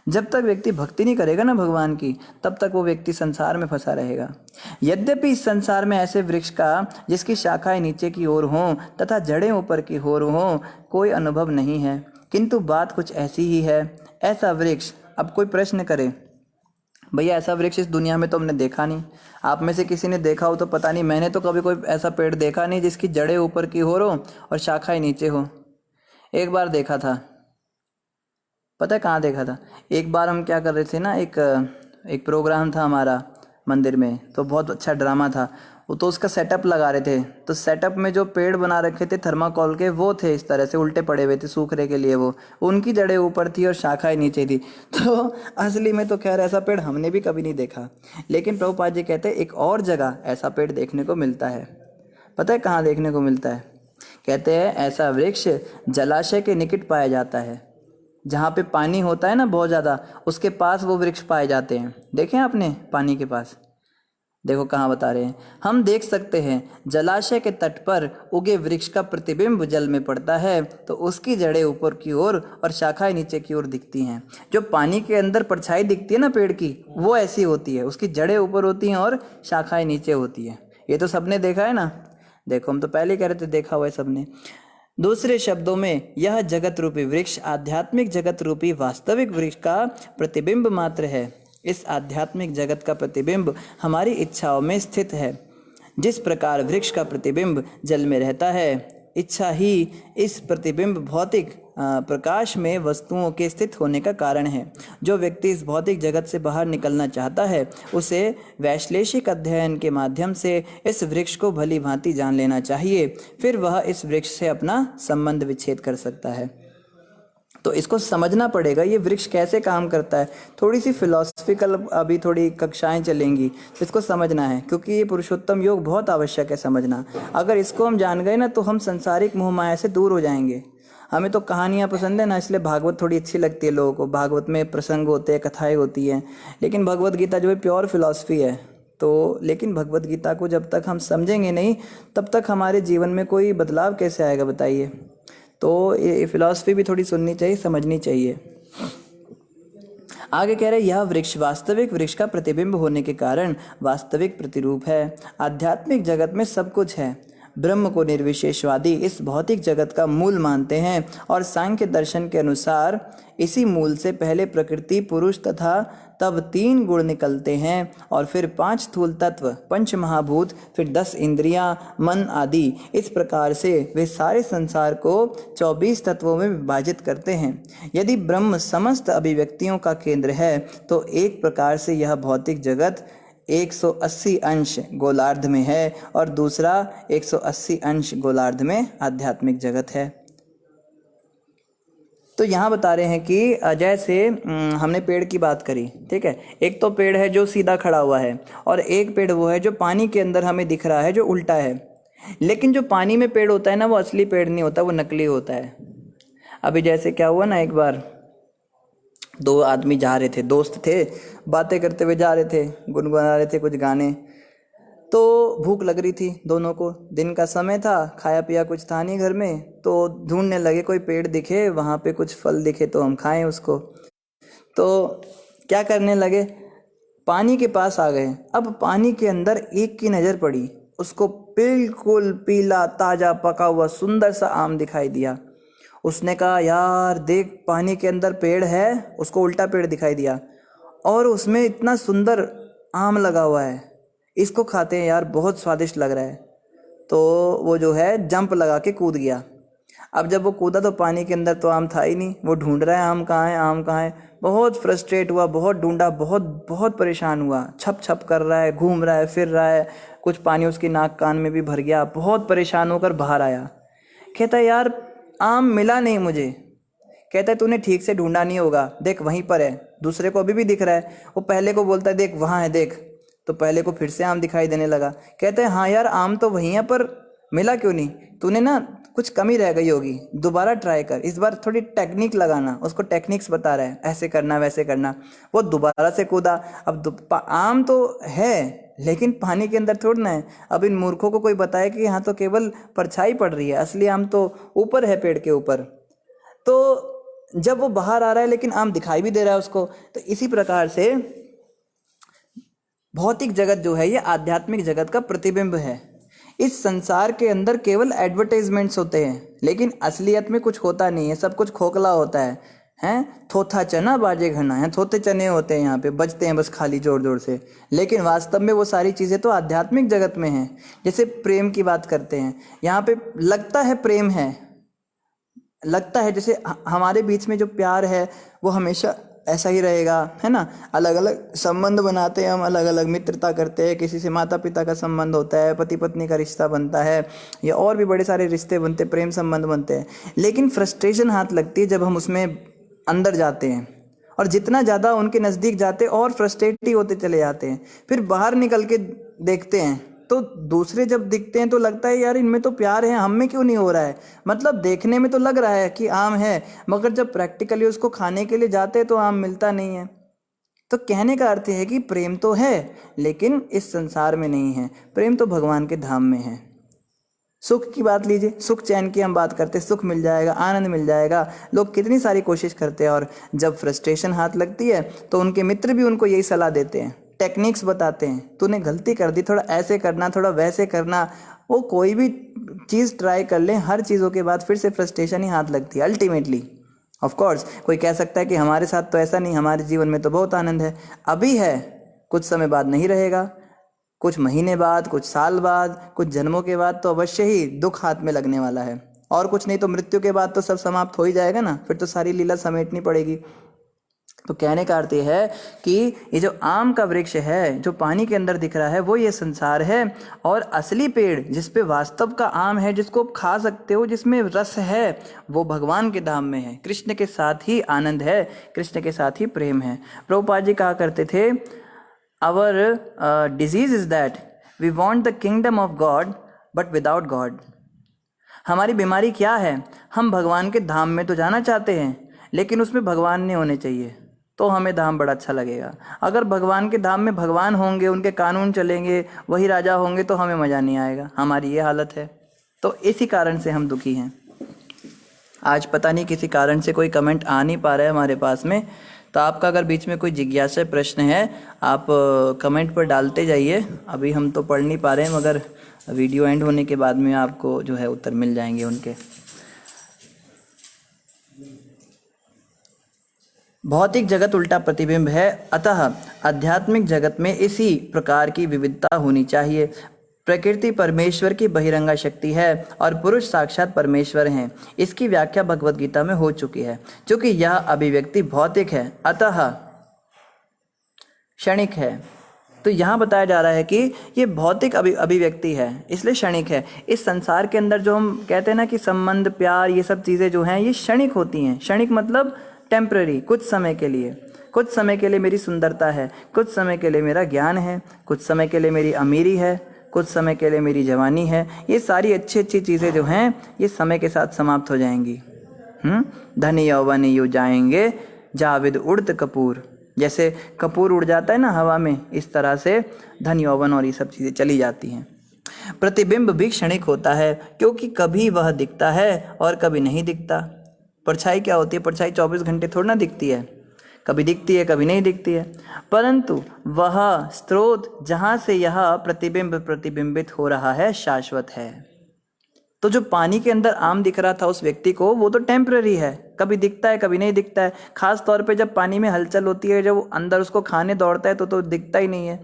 जब तक व्यक्ति भक्ति नहीं करेगा ना भगवान की, तब तक वो व्यक्ति संसार में फंसा रहेगा। यद्यपि इस संसार में ऐसे वृक्ष का जिसकी शाखाएं नीचे की ओर हों तथा जड़ें ऊपर की ओर हों कोई अनुभव नहीं है, किंतु बात कुछ ऐसी ही है। ऐसा वृक्ष, अब कोई प्रश्न करे, भैया ऐसा वृक्ष इस दुनिया में तो हमने देखा नहीं, आप में से किसी ने देखा हो तो पता नहीं, मैंने तो कभी कोई ऐसा पेड़ देखा नहीं जिसकी जड़ें ऊपर की ओर हो और शाखाएं नीचे हो। एक बार देखा था, पता है कहाँ देखा था? एक बार हम क्या कर रहे थे ना, एक प्रोग्राम था हमारा मंदिर में, तो बहुत अच्छा ड्रामा था वो, तो उसका सेटअप लगा रहे थे। तो सेटअप में जो पेड़ बना रखे थे थर्माकोल के, वो थे इस तरह से उल्टे पड़े हुए थे सूखने के लिए, वो उनकी जड़ें ऊपर थी और शाखाएं नीचे थी। तो असली में तो खैर ऐसा पेड़ हमने भी कभी नहीं देखा, लेकिन प्रभुपाद जी कहते हैं एक और जगह ऐसा पेड़ देखने को मिलता है। पता है कहाँ देखने को मिलता है? कहते हैं ऐसा वृक्ष जलाशय के निकट पाया जाता है, जहाँ पे पानी होता है ना बहुत ज़्यादा, उसके पास वो वृक्ष पाए जाते हैं। देखें आपने पानी के पास? देखो कहाँ बता रहे हैं, हम देख सकते हैं जलाशय के तट पर उगे वृक्ष का प्रतिबिंब जल में पड़ता है तो उसकी जड़ें ऊपर की ओर और शाखाएं नीचे की ओर दिखती हैं। जो पानी के अंदर परछाई दिखती है ना पेड़ की, वो ऐसी होती है, उसकी जड़ें ऊपर होती हैं और शाखाएं नीचे होती हैं। ये तो सबने देखा है ना, देखो हम तो पहले कह रहे थे देखा हुआ है सबने। दूसरे शब्दों में यह जगत रूपी वृक्ष आध्यात्मिक जगत रूपी वास्तविक वृक्ष का प्रतिबिंब मात्र है। इस आध्यात्मिक जगत का प्रतिबिंब हमारी इच्छाओं में स्थित है। जिस प्रकार वृक्ष का प्रतिबिंब जल में रहता है, इच्छा ही इस प्रतिबिंब भौतिक प्रकाश में वस्तुओं के स्थित होने का कारण है। जो व्यक्ति इस भौतिक जगत से बाहर निकलना चाहता है, उसे वैश्लेषिक अध्ययन के माध्यम से इस वृक्ष को भली भांति जान लेना चाहिए। फिर वह इस वृक्ष से अपना संबंध विच्छेद कर सकता है। तो इसको समझना पड़ेगा, ये वृक्ष कैसे काम करता है। थोड़ी सी फिलॉसफिकल अभी थोड़ी कक्षाएं चलेंगी, इसको समझना है, क्योंकि ये पुरुषोत्तम योग बहुत आवश्यक है समझना। अगर इसको हम जान गए ना, तो हम संसारिक मोह माया से दूर हो जाएंगे। हमें तो कहानियाँ पसंद है ना, इसलिए भागवत थोड़ी अच्छी लगती है लोगों को। भागवत में प्रसंग होते हैं, कथाएं होती हैं, लेकिन भगवत गीता जो है प्योर फिलॉसफी है। तो लेकिन भगवत गीता को जब तक हम समझेंगे नहीं, तब तक हमारे जीवन में कोई बदलाव कैसे आएगा बताइए। तो ये फिलॉसफी भी थोड़ी सुननी चाहिए, समझनी चाहिए। आगे कह रहे हैं, यह वृक्ष वास्तविक वृक्ष का प्रतिबिंब होने के कारण वास्तविक प्रतिरूप है। आध्यात्मिक जगत में सब कुछ है। ब्रह्म को निर्विशेषवादी इस भौतिक जगत का मूल मानते हैं और सांख्य दर्शन के अनुसार इसी मूल से पहले प्रकृति, पुरुष तथा तब 3 गुण निकलते हैं और फिर 5 स्थूल तत्व, 5 महाभूत, फिर 10 इंद्रियां, मन आदि। इस प्रकार से वे सारे संसार को 24 तत्वों में विभाजित करते हैं। यदि ब्रह्म समस्त अभिव्यक्तियों का केंद्र है, तो एक प्रकार से यह भौतिक जगत 180 अंश गोलार्ध में है और दूसरा 180 अंश गोलार्ध में आध्यात्मिक जगत है। तो यहाँ बता रहे हैं कि जैसे हमने पेड़ की बात करी, ठीक है। एक तो पेड़ है जो सीधा खड़ा हुआ है, और एक पेड़ वो है जो पानी के अंदर हमें दिख रहा है, जो उल्टा है। लेकिन जो पानी में पेड़ होता है ना, वो असली पेड़ नहीं होता, वो नकली होता है। अभी जैसे क्या हुआ ना, एक बार 2 आदमी जा रहे थे, दोस्त थे, बातें करते हुए जा रहे थे, गुनगुना रहे थे कुछ गाने। तो भूख लग रही थी दोनों को, दिन का समय था, खाया पिया कुछ था नहीं घर में, तो ढूंढने लगे कोई पेड़ दिखे, वहाँ पे कुछ फल दिखे तो हम खाएं उसको। तो क्या करने लगे, पानी के पास आ गए। अब पानी के अंदर एक की नज़र पड़ी, उसको बिल्कुल पीला ताज़ा पका हुआ सुंदर सा आम दिखाई दिया। उसने कहा, यार देख, पानी के अंदर पेड़ है, उसको उल्टा पेड़ दिखाई दिया और उसमें इतना सुंदर आम लगा हुआ है, इसको खाते हैं यार, बहुत स्वादिष्ट लग रहा है। तो वो जो है जंप लगा के कूद गया। अब जब वो कूदा तो पानी के अंदर तो आम था ही नहीं, वो ढूंढ रहा है आम कहाँ है, आम कहाँ है। बहुत फ्रस्ट्रेट हुआ, बहुत ढूंढा, बहुत परेशान हुआ, छप छप कर रहा है, घूम रहा है, फिर रहा है, कुछ पानी उसकी नाक कान में भी भर गया। बहुत परेशान होकर बाहर आया, कहता है यार आम मिला नहीं मुझे। कहता है तूने ठीक से ढूंढा नहीं होगा, देख वहीं पर है, दूसरे को अभी भी दिख रहा है। वो पहले को बोलता है देख वहाँ है देख, तो पहले को फिर से आम दिखाई देने लगा। कहते हैं हाँ यार आम तो वहीं है, पर मिला क्यों नहीं, तूने ना कुछ कमी रह गई होगी, दोबारा ट्राई कर, इस बार थोड़ी टेक्निक लगाना। उसको टेक्निक्स बता रहा है, ऐसे करना वैसे करना। वो दोबारा से कूदा। अब आम तो है लेकिन पानी के अंदर थोड़ा ना है। अब इन मूर्खों को कोई बताए कि यहाँ तो केवल परछाई पड़ रही है, असली आम तो ऊपर है, पेड़ के ऊपर। तो जब वो बाहर आ रहा है लेकिन आम दिखाई भी दे रहा है उसको। तो इसी प्रकार से भौतिक जगत जो है ये आध्यात्मिक जगत का प्रतिबिंब है। इस संसार के अंदर केवल एडवर्टाइजमेंट्स होते हैं, लेकिन असलियत में कुछ होता नहीं है, सब कुछ खोखला होता है। हैं थोथा चना बाजे घना है, थोथे चने होते हैं यहाँ पे, बजते हैं बस खाली जोर जोर से, लेकिन वास्तव में वो सारी चीज़ें तो आध्यात्मिक जगत में हैं। जैसे प्रेम की बात करते हैं, यहाँ पे लगता है प्रेम है, लगता है जैसे हमारे बीच में जो प्यार है वो हमेशा ऐसा ही रहेगा, है ना। अलग अलग संबंध बनाते हैं हम, अलग अलग मित्रता करते हैं, किसी से माता पिता का संबंध होता है, पति पत्नी का रिश्ता बनता है, या और भी बड़े सारे रिश्ते बनते, प्रेम संबंध बनते हैं। लेकिन फ्रस्ट्रेशन हाथ लगती है जब हम उसमें अंदर जाते हैं, और जितना ज़्यादा उनके नज़दीक जाते हैं और फ्रस्ट्रेट ही होते चले जाते हैं। फिर बाहर निकल के देखते हैं तो दूसरे जब दिखते हैं तो लगता है यार इनमें तो प्यार है, हम में क्यों नहीं हो रहा है। मतलब देखने में तो लग रहा है कि आम है, मगर जब प्रैक्टिकली उसको खाने के लिए जाते हैं तो आम मिलता नहीं है। तो कहने का अर्थ है कि प्रेम तो है लेकिन इस संसार में नहीं है, प्रेम तो भगवान के धाम में है। सुख की बात लीजिए, सुख चैन की हम बात करते हैं, सुख मिल जाएगा, आनंद मिल जाएगा, लोग कितनी सारी कोशिश करते हैं, और जब फ्रस्ट्रेशन हाथ लगती है तो उनके मित्र भी उनको यही सलाह देते हैं, टेक्निक्स बताते हैं, तूने गलती कर दी, थोड़ा ऐसे करना, थोड़ा वैसे करना। वो कोई भी चीज़ ट्राई कर लें, हर चीज़ों के बाद फिर से फ्रस्ट्रेशन ही हाथ लगती है अल्टीमेटली। ऑफ कोर्स कोई कह सकता है कि हमारे साथ तो ऐसा नहीं, हमारे जीवन में तो बहुत आनंद है। अभी है, कुछ समय बाद नहीं रहेगा, कुछ महीने बाद, कुछ साल बाद, कुछ जन्मों के बाद तो अवश्य ही दुख हाथ में लगने वाला है। और कुछ नहीं तो मृत्यु के बाद तो सब समाप्त हो ही जाएगा ना, फिर तो सारी लीला समेटनी पड़ेगी। तो कहने का अर्थ ये है कि ये जो आम का वृक्ष है, जो पानी के अंदर दिख रहा है, वो ये संसार है। और असली पेड़ जिस पे वास्तव का आम है, जिसको आप खा सकते हो, जिसमें रस है, वो भगवान के धाम में है। कृष्ण के साथ ही आनंद है, कृष्ण के साथ ही प्रेम है। प्रभुपाद जी कहा करते थे, our disease is that we want the kingdom of God but without God. हमारी बीमारी क्या है? हम भगवान के धाम में तो जाना चाहते हैं, लेकिन उसमें भगवान नहीं होने चाहिए, तो हमें धाम बड़ा अच्छा लगेगा। अगर भगवान के धाम में भगवान होंगे, उनके कानून चलेंगे, वही राजा होंगे, तो हमें मज़ा नहीं आएगा। हमारी ये हालत है, तो इसी कारण से हम दुखी हैं। आज पता नहीं किसी कारण से कोई कमेंट आ नहीं पा रहा है हमारे पास में, तो आपका अगर बीच में कोई जिज्ञासा प्रश्न है, आप कमेंट पर डालते जाइए। अभी हम तो पढ़ नहीं पा रहे हैं, मगर वीडियो एंड होने के बाद में आपको जो है उत्तर मिल जाएंगे उनके। भौतिक जगत उल्टा प्रतिबिंब है, अतः आध्यात्मिक जगत में इसी प्रकार की विविधता होनी चाहिए। प्रकृति परमेश्वर की बहिरंगा शक्ति है और पुरुष साक्षात परमेश्वर हैं। इसकी व्याख्या भगवद गीता में हो चुकी है। क्योंकि यह अभिव्यक्ति भौतिक है, अतः क्षणिक है। तो यहाँ बताया जा रहा है कि ये भौतिक अभिव्यक्ति है, इसलिए क्षणिक है। इस संसार के अंदर जो हम कहते हैं ना कि संबंध, प्यार, ये सब चीज़ें जो हैं ये क्षणिक होती हैं। क्षणिक मतलब टेम्पररी, कुछ समय के लिए। कुछ समय के लिए मेरी सुंदरता है, कुछ समय के लिए मेरा ज्ञान है, कुछ समय के लिए मेरी अमीरी है, कुछ समय के लिए मेरी जवानी है। ये सारी अच्छी अच्छी चीज़ें जो हैं ये समय के साथ समाप्त हो जाएंगी। धन यौवन यू जाएंगे, जाविद उड़त कपूर। जैसे कपूर उड़ जाता है ना हवा में, इस तरह से धन यौवन और ये सब चीज़ें चली जाती हैं। प्रतिबिंब भी क्षणिक होता है, क्योंकि कभी वह दिखता है और कभी नहीं दिखता। परछाई क्या होती है? परछाई 24 घंटे थोड़ा ना दिखती है, कभी दिखती है, कभी नहीं दिखती है। परंतु वह स्रोत जहाँ से यह प्रतिबिंब प्रतिबिंबित हो रहा है शाश्वत है। तो जो पानी के अंदर आम दिख रहा था उस व्यक्ति को, वो तो टेम्पररी है, कभी दिखता है, कभी नहीं दिखता है। खास तौर पे जब पानी में हलचल होती है, जब वो अंदर उसको खाने दौड़ता है तो दिखता ही नहीं है।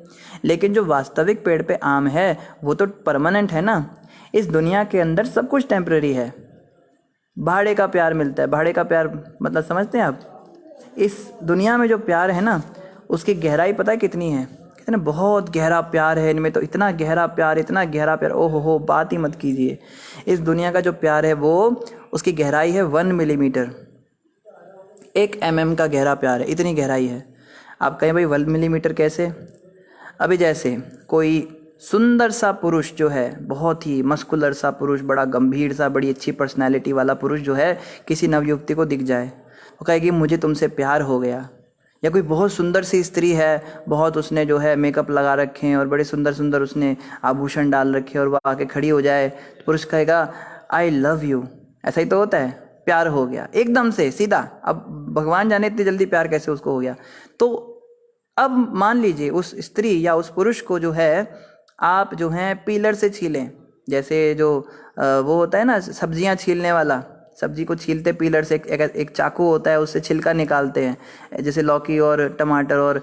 लेकिन जो वास्तविक पेड़ पे आम है वो तो परमानेंट है ना। इस दुनिया के अंदर सब कुछ टेम्पररी है। भाड़े का प्यार मिलता है, भाड़े का प्यार मतलब समझते हैं आप? इस दुनिया में जो प्यार है ना, उसकी गहराई पता है कितनी है? कहते ना बहुत गहरा प्यार है इनमें, तो इतना गहरा प्यार, इतना गहरा प्यार, ओहो हो, बात ही मत कीजिए। इस दुनिया का जो प्यार है वो, उसकी गहराई है 1 मिलीमीटर, 1 mm का गहरा प्यार है, इतनी गहराई है। आप कहें भाई 1 मिलीमीटर कैसे? अभी जैसे कोई सुंदर सा पुरुष जो है, बहुत ही मस्कुलर सा पुरुष, बड़ा गंभीर सा, बड़ी अच्छी पर्सनैलिटी वाला पुरुष जो है, किसी नवयुवती को दिख जाए तो कहेगी मुझे तुमसे प्यार हो गया। या कोई बहुत सुंदर सी स्त्री है, बहुत उसने जो है मेकअप लगा रखे हैं और बड़े सुंदर सुंदर उसने आभूषण डाल रखे हैं, और वह आके खड़ी हो जाए तो पुरुष कहेगा आई लव यू। ऐसा ही तो होता है, प्यार हो गया एकदम से सीधा। अब भगवान जाने इतनी जल्दी प्यार कैसे उसको हो गया। तो अब मान लीजिए उस स्त्री या उस पुरुष को जो है आप जो हैं पीलर से छीलें, जैसे जो वो होता है ना सब्जियां छीलने वाला, सब्जी को छीलते पीलर से, एक चाकू होता है उससे छिलका निकालते हैं, जैसे लौकी और टमाटर और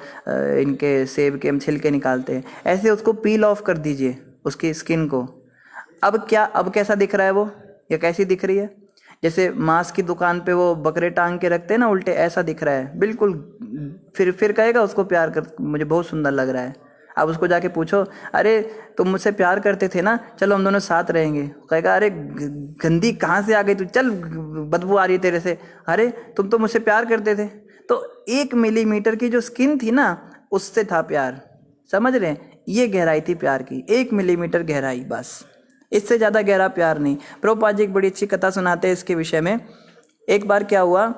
इनके सेब के हम छिलके निकालते हैं, ऐसे उसको पील ऑफ कर दीजिए उसकी स्किन को। अब कैसा दिख रहा है वो, या कैसी दिख रही है? जैसे मांस की दुकान पे वो बकरे टांग के रखते हैं ना उल्टे, ऐसा दिख रहा है बिल्कुल। फिर कहेगा उसको प्यार कर, मुझे बहुत सुंदर लग रहा है। अब उसको जाके पूछो अरे तुम मुझसे प्यार करते थे ना, चलो हम दोनों साथ रहेंगे। कहेगा अरे गंदी कहाँ से आ गई तू, चल बदबू आ रही है तेरे से। अरे तुम तो मुझसे प्यार करते थे। तो 1 मिलीमीटर की जो स्किन थी ना, उससे था प्यार। समझ रहे हैं? ये गहराई थी प्यार की, 1 मिलीमीटर गहराई, बस, इससे ज़्यादा गहरा प्यार नहीं। प्रभुपाद जी एक बड़ी अच्छी कथा सुनाते हैं इसके विषय में। एक बार क्या हुआ,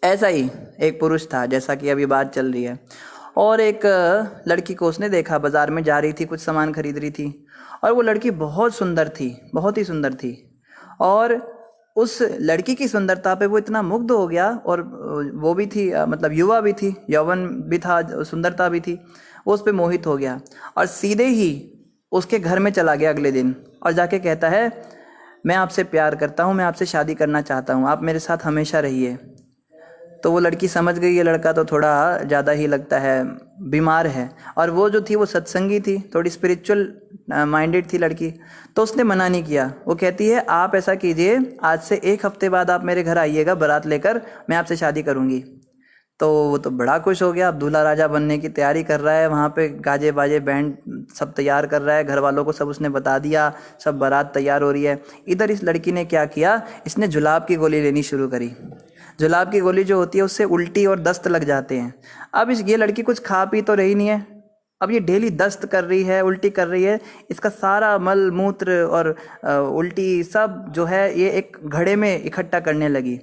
ऐसा ही एक पुरुष था, जैसा कि अभी बात चल रही है, और एक लड़की को उसने देखा, बाजार में जा रही थी, कुछ सामान खरीद रही थी, और वो लड़की बहुत सुंदर थी, बहुत ही सुंदर थी। और उस लड़की की सुंदरता पे वो इतना मुग्ध हो गया, और वो भी थी मतलब युवा भी थी, यौवन भी था, सुंदरता भी थी, वो उस पर मोहित हो गया। और सीधे ही उसके घर में चला गया अगले दिन और जाके कहता है मैं आपसे प्यार करता हूँ, मैं आपसे शादी करना चाहता हूँ, आप मेरे साथ हमेशा रहिए। तो वो लड़की समझ गई ये लड़का तो थोड़ा ज़्यादा ही लगता है बीमार है, और वो जो थी वो सत्संगी थी, थोड़ी स्पिरिचुअल माइंडेड थी लड़की। तो उसने मना नहीं किया। वो कहती है आप ऐसा कीजिए, आज से 1 हफ्ते बाद आप मेरे घर आइएगा बारात लेकर, मैं आपसे शादी करूँगी। तो वो तो बड़ा खुश हो गया, अब दूल्हा राजा बनने की तैयारी कर रहा है, वहाँ पे गाजे बाजे बैंड सब तैयार कर रहा है, घर वालों को सब उसने बता दिया, सब बारात तैयार हो रही है। इधर इस लड़की ने क्या किया, इसने जुलाब की गोली लेनी शुरू करी। जुलाब की गोली जो होती है उससे उल्टी और दस्त लग जाते हैं। अब ये लड़की कुछ खा पी तो रही नहीं है, अब ये डेली दस्त कर रही है, उल्टी कर रही है, इसका सारा मल मूत्र और उल्टी सब जो है ये एक घड़े में इकट्ठा करने लगी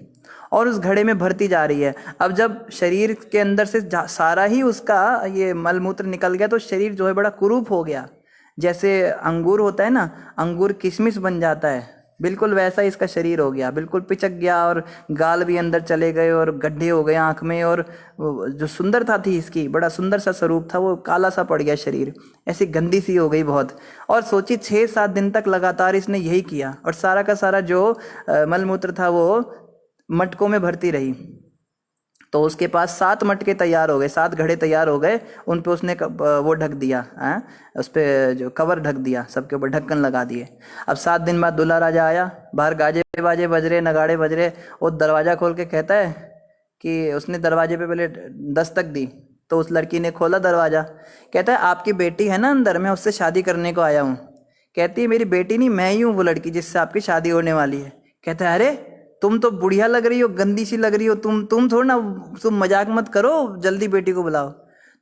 और उस घड़े में भरती जा रही है। अब जब शरीर के अंदर से सारा ही उसका ये मल मूत्र निकल गया तो शरीर जो है बड़ा कुरूप हो गया। जैसे अंगूर होता है ना, अंगूर किशमिश बन जाता है, बिल्कुल वैसा इसका शरीर हो गया, बिल्कुल पिचक गया और गाल भी अंदर चले गए और गड्ढे हो गए आँख में, और जो सुंदरता थी इसकी, बड़ा सुंदर सा स्वरूप था, वो काला सा पड़ गया शरीर, ऐसी गंदी सी हो गई बहुत। और सोची 6-7 दिन तक लगातार इसने यही किया और सारा का सारा जो मलमूत्र था वो मटकों में भरती रही। तो उसके पास 7 मटके तैयार हो गए, 7 घड़े तैयार हो गए, उन पे उसने वो ढक दिया, उस पर जो कवर ढक दिया, सबके ऊपर ढक्कन लगा दिए। अब 7 दिन बाद दूल्हा राजा आया, बाहर गाजे बाजे बज रहे, नगाड़े बज रहे, वो दरवाज़ा खोल के कहता है कि उसने दरवाजे पे पहले दस्तक दी, तो उस लड़की ने खोला दरवाज़ा, कहता है आपकी बेटी है ना अंदर, मैं उससे शादी करने को आया हूँ। कहती है मेरी बेटी नहीं, मैं ही हूँ वो लड़की जिससे आपकी शादी होने वाली है। कहता है अरे तुम तो बुढ़िया लग रही हो, गंदी सी लग रही हो, तुम थोड़ा ना, तुम मजाक मत करो, जल्दी बेटी को बुलाओ।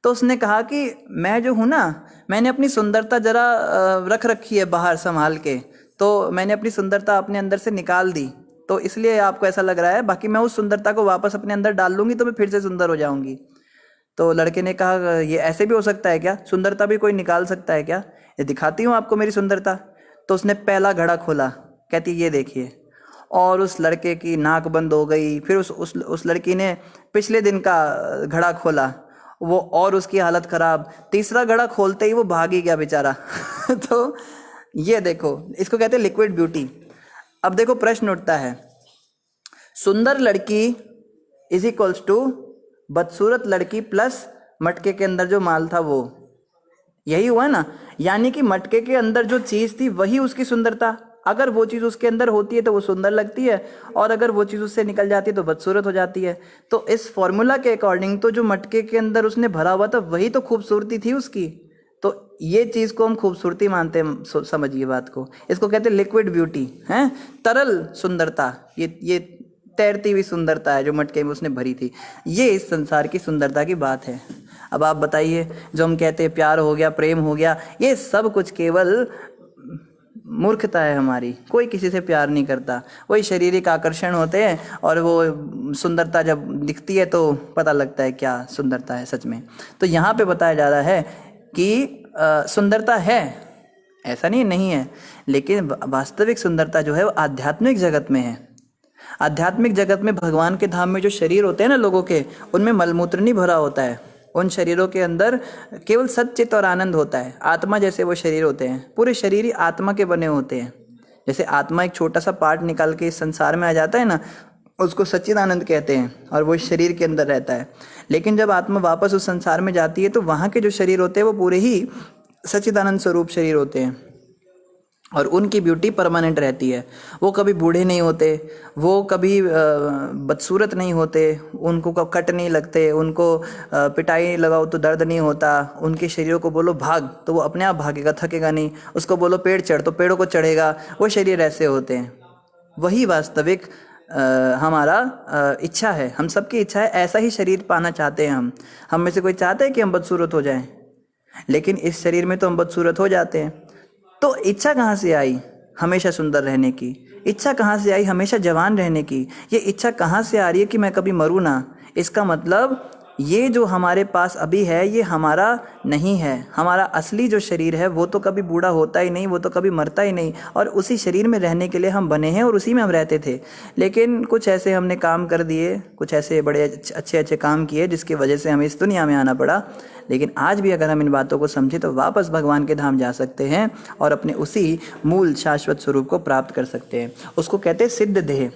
तो उसने कहा कि मैं जो हूँ ना, मैंने अपनी सुंदरता जरा रख रखी है बाहर संभाल के, तो मैंने अपनी सुंदरता अपने अंदर से निकाल दी, तो इसलिए आपको ऐसा लग रहा है, बाकी मैं उस सुंदरता को वापस अपने अंदर डाल लूँगी तो मैं फिर से सुंदर हो जाऊँगी। तो लड़के ने कहा ये ऐसे भी हो सकता है क्या, सुंदरता भी कोई निकाल सकता है क्या, ये दिखाती हूँ आपको मेरी सुंदरता। तो उसने पहला घड़ा खोला, कहती ये देखिए, और उस लड़के की नाक बंद हो गई। फिर उस लड़की ने पिछले दिन का घड़ा खोला, वो और उसकी हालत खराब। तीसरा घड़ा खोलते ही वो भाग ही गया बेचारा। तो ये देखो, इसको कहते हैं लिक्विड ब्यूटी। अब देखो प्रश्न उठता है, सुंदर लड़की इज इक्वल्स टू बदसूरत लड़की प्लस मटके के अंदर जो माल था वो, यही हुआ ना। यानी कि मटके के अंदर जो चीज थी वही उसकी सुंदरता, अगर वो चीज़ उसके अंदर होती है तो वो सुंदर लगती है, और अगर वो चीज़ उससे निकल जाती है तो बदसूरत हो जाती है। तो इस फॉर्मूला के अकॉर्डिंग तो जो मटके के अंदर उसने भरा हुआ था वही तो खूबसूरती थी उसकी। तो ये चीज़ को हम खूबसूरती मानते हैं, समझिए बात को। इसको कहते हैं लिक्विड ब्यूटी, है तरल सुंदरता। ये तैरती हुई सुंदरता है जो मटके में उसने भरी थी। ये इस संसार की सुंदरता की बात है। अब आप बताइए, जो हम कहते हैं प्यार हो गया, प्रेम हो गया, ये सब कुछ केवल मूर्खता है हमारी। कोई किसी से प्यार नहीं करता, वही शारीरिक आकर्षण होते हैं, और वो सुंदरता जब दिखती है तो पता लगता है क्या सुंदरता है सच में। तो यहाँ पे बताया जा रहा है कि सुंदरता है, ऐसा नहीं है, लेकिन वास्तविक सुंदरता जो है वो आध्यात्मिक जगत में है। आध्यात्मिक जगत में भगवान के धाम में जो शरीर होते हैं ना लोगों के, उनमें मलमूत्र नहीं भरा होता है। उन शरीरों के अंदर केवल सच्चित और आनंद होता है। आत्मा जैसे वो शरीर होते हैं, पूरे शरीर ही आत्मा के बने होते हैं। जैसे आत्मा एक छोटा सा पार्ट निकाल के इस संसार में आ जाता है ना, उसको सच्चिदानंद कहते हैं, और वो शरीर के अंदर रहता है। लेकिन जब आत्मा वापस उस संसार में जाती है तो वहाँ के जो शरीर होते हैं वो पूरे ही सच्चिदानंद स्वरूप शरीर होते हैं, और उनकी ब्यूटी परमानेंट रहती है। वो कभी बूढ़े नहीं होते, वो कभी बदसूरत नहीं होते, उनको कब कट नहीं लगते, उनको पिटाई लगाओ तो दर्द नहीं होता, उनके शरीरों को बोलो भाग तो वो अपने आप भागेगा, थकेगा नहीं, उसको बोलो पेड़ चढ़ तो पेड़ों को चढ़ेगा। वो शरीर ऐसे होते हैं। वही वास्तविक हमारा इच्छा है, हम सबकी इच्छा है, ऐसा ही शरीर पाना चाहते हैं हम में से कोई चाहता है कि हम बदसूरत हो जाएं, लेकिन इस शरीर में तो हम बदसूरत हो जाते हैं। तो इच्छा कहाँ से आई हमेशा सुंदर रहने की? इच्छा कहाँ से आई हमेशा जवान रहने की? ये इच्छा कहाँ से आ रही है कि मैं कभी मरूँ ना? इसका मतलब ये जो हमारे पास अभी है ये हमारा नहीं है। हमारा असली जो शरीर है वो तो कभी बूढ़ा होता ही नहीं, वो तो कभी मरता ही नहीं, और उसी शरीर में रहने के लिए हम बने हैं और उसी में हम रहते थे। लेकिन कुछ ऐसे हमने काम कर दिए, कुछ ऐसे बड़े अच्छे अच्छे काम किए जिसकी वजह से हमें इस दुनिया में आना पड़ा। लेकिन आज भी अगर हम इन बातों को समझें तो वापस भगवान के धाम जा सकते हैं और अपने उसी मूल शाश्वत स्वरूप को प्राप्त कर सकते हैं। उसको कहते हैं सिद्ध देह,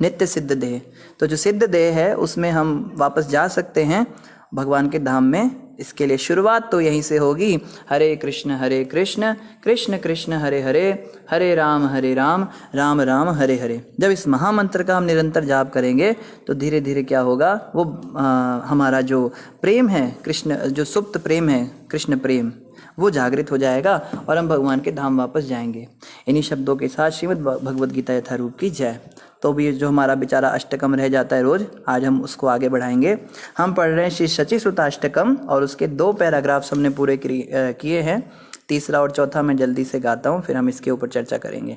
नित्य सिद्ध देह। तो जो सिद्ध देह है उसमें हम वापस जा सकते हैं भगवान के धाम में। इसके लिए शुरुआत तो यहीं से होगी, हरे कृष्ण कृष्ण कृष्ण हरे हरे, हरे राम राम राम हरे हरे। जब इस महामंत्र का हम निरंतर जाप करेंगे तो धीरे धीरे क्या होगा, वो हमारा जो प्रेम है कृष्ण, जो सुप्त प्रेम है कृष्ण प्रेम, वो जागृत हो जाएगा और हम भगवान के धाम वापस जाएंगे। इन्हीं शब्दों के साथ श्रीमद् भगवद गीता यथारूप की जय। तो भी जो हमारा बेचारा अष्टकम रह जाता है रोज, आज हम उसको आगे बढ़ाएंगे। हम पढ़ रहे हैं श्री शची सुत अष्टकम और उसके 2 पैराग्राफ्स हमने पूरे किए हैं। तीसरा और चौथा मैं जल्दी से गाता हूँ, फिर हम इसके ऊपर चर्चा करेंगे।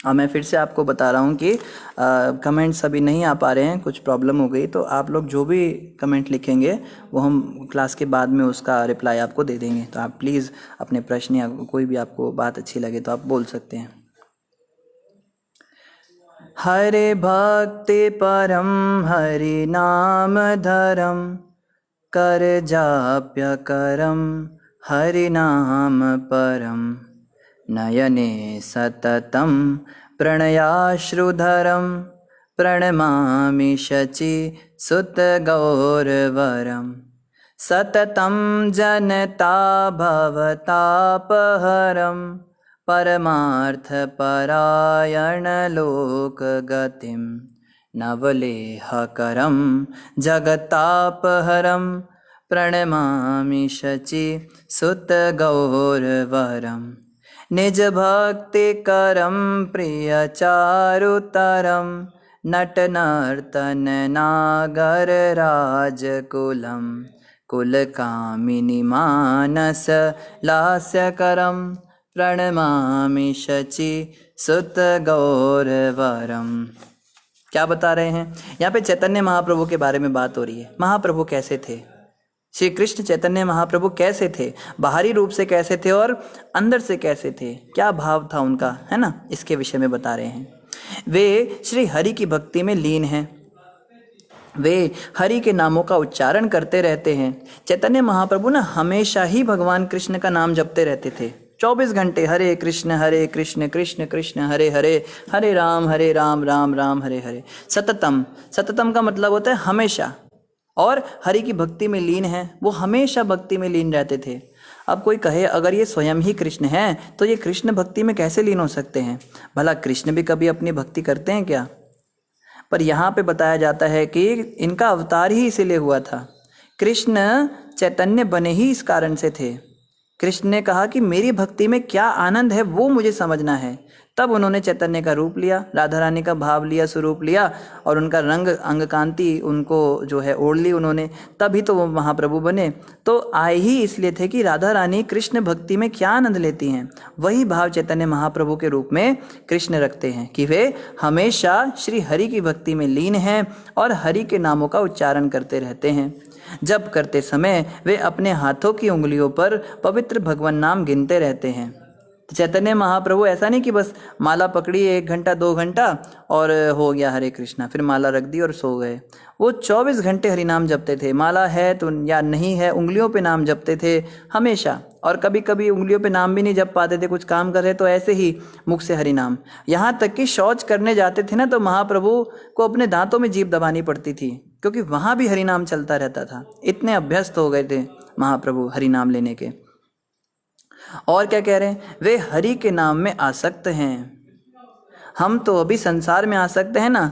और मैं फिर से आपको बता रहा हूँ कि कमेंट्स अभी नहीं आ पा रहे हैं, कुछ प्रॉब्लम हो गई, तो आप लोग जो भी कमेंट लिखेंगे वो हम क्लास के बाद में उसका रिप्लाई आपको दे देंगे। तो आप प्लीज़ अपने प्रश्न या कोई भी आपको बात अच्छी लगे तो आप बोल सकते हैं। हरे भक्ति परम हरि नाम धरम, कर जाप्य करम हरि नाम परम, नयने सततं प्रणयाश्रुधरं, प्रणमामि शचि सुत गौरवरं, सततं जनता भवतापहरं, परमार्थपरायण लोकगतिं, नवलेहकरं जगतापहरं, प्रणमामि शचि सुत गौरवरं, निज भक्ति करम प्रिय चारुतरम, नट नर्तन नागर राजकुलम, कुल कामिनी मानस लास्यकरम, प्रणमामि शचि सुत गौरवरम। क्या बता रहे हैं यहाँ पे? चैतन्य महाप्रभु के बारे में बात हो रही है। महाप्रभु कैसे थे? श्री कृष्ण चैतन्य महाप्रभु कैसे थे? बाहरी रूप से कैसे थे और अंदर से कैसे थे? क्या भाव था उनका, है ना? इसके विषय में बता रहे हैं। वे श्री हरि की भक्ति में लीन हैं, वे हरि के नामों का उच्चारण करते रहते हैं। चैतन्य महाप्रभु ना हमेशा ही भगवान कृष्ण का नाम जपते रहते थे, 24 घंटे। हरे कृष्ण कृष्ण कृष्ण हरे हरे, हरे राम राम राम हरे हरे। सततम, सततम का मतलब होता है हमेशा, और हरि की भक्ति में लीन है, वो हमेशा भक्ति में लीन रहते थे। अब कोई कहे अगर ये स्वयं ही कृष्ण हैं तो ये कृष्ण भक्ति में कैसे लीन हो सकते हैं? भला कृष्ण भी कभी अपनी भक्ति करते हैं क्या? पर यहाँ पे बताया जाता है कि इनका अवतार ही इसीलिए हुआ था। कृष्ण चैतन्य बने ही इस कारण से थे। कृष्ण ने कहा कि मेरी भक्ति में क्या आनंद है वो मुझे समझना है। तब उन्होंने चैतन्य का रूप लिया, राधा रानी का भाव लिया, स्वरूप लिया, और उनका रंग अंग कांति उनको जो है ओढ़ ली उन्होंने, तभी तो वो महाप्रभु बने। तो आए ही इसलिए थे कि राधा रानी कृष्ण भक्ति में क्या आनंद लेती हैं। वही भाव चैतन्य महाप्रभु के रूप में कृष्ण रखते हैं कि वे हमेशा श्री हरि की भक्ति में लीन हैं और हरि के नामों का उच्चारण करते रहते हैं। जब करते समय वे अपने हाथों की उंगलियों पर पवित्र भगवान नाम गिनते रहते हैं। तो चैतन्य महाप्रभु ऐसा नहीं कि बस माला पकड़ी 1 घंटा 2 घंटा और हो गया हरे कृष्णा, फिर माला रख दी और सो गए। वो 24 घंटे हरि नाम जपते थे। माला है तो या नहीं है, उंगलियों पे नाम जपते थे हमेशा। और कभी कभी उंगलियों पे नाम भी नहीं जप पाते थे, कुछ काम कर रहे तो ऐसे ही मुख से हरि नाम। यहाँ तक कि शौच करने जाते थे ना तो महाप्रभु को अपने दांतों में जीभ दबानी पड़ती थी, क्योंकि वहाँ भी हरि नाम चलता रहता था। इतने अभ्यस्त हो गए थे महाप्रभु हरि नाम लेने के। और क्या कह रहे हैं? वे हरि के नाम में आसक्त हैं। हम तो अभी संसार में आसक्त हैं ना।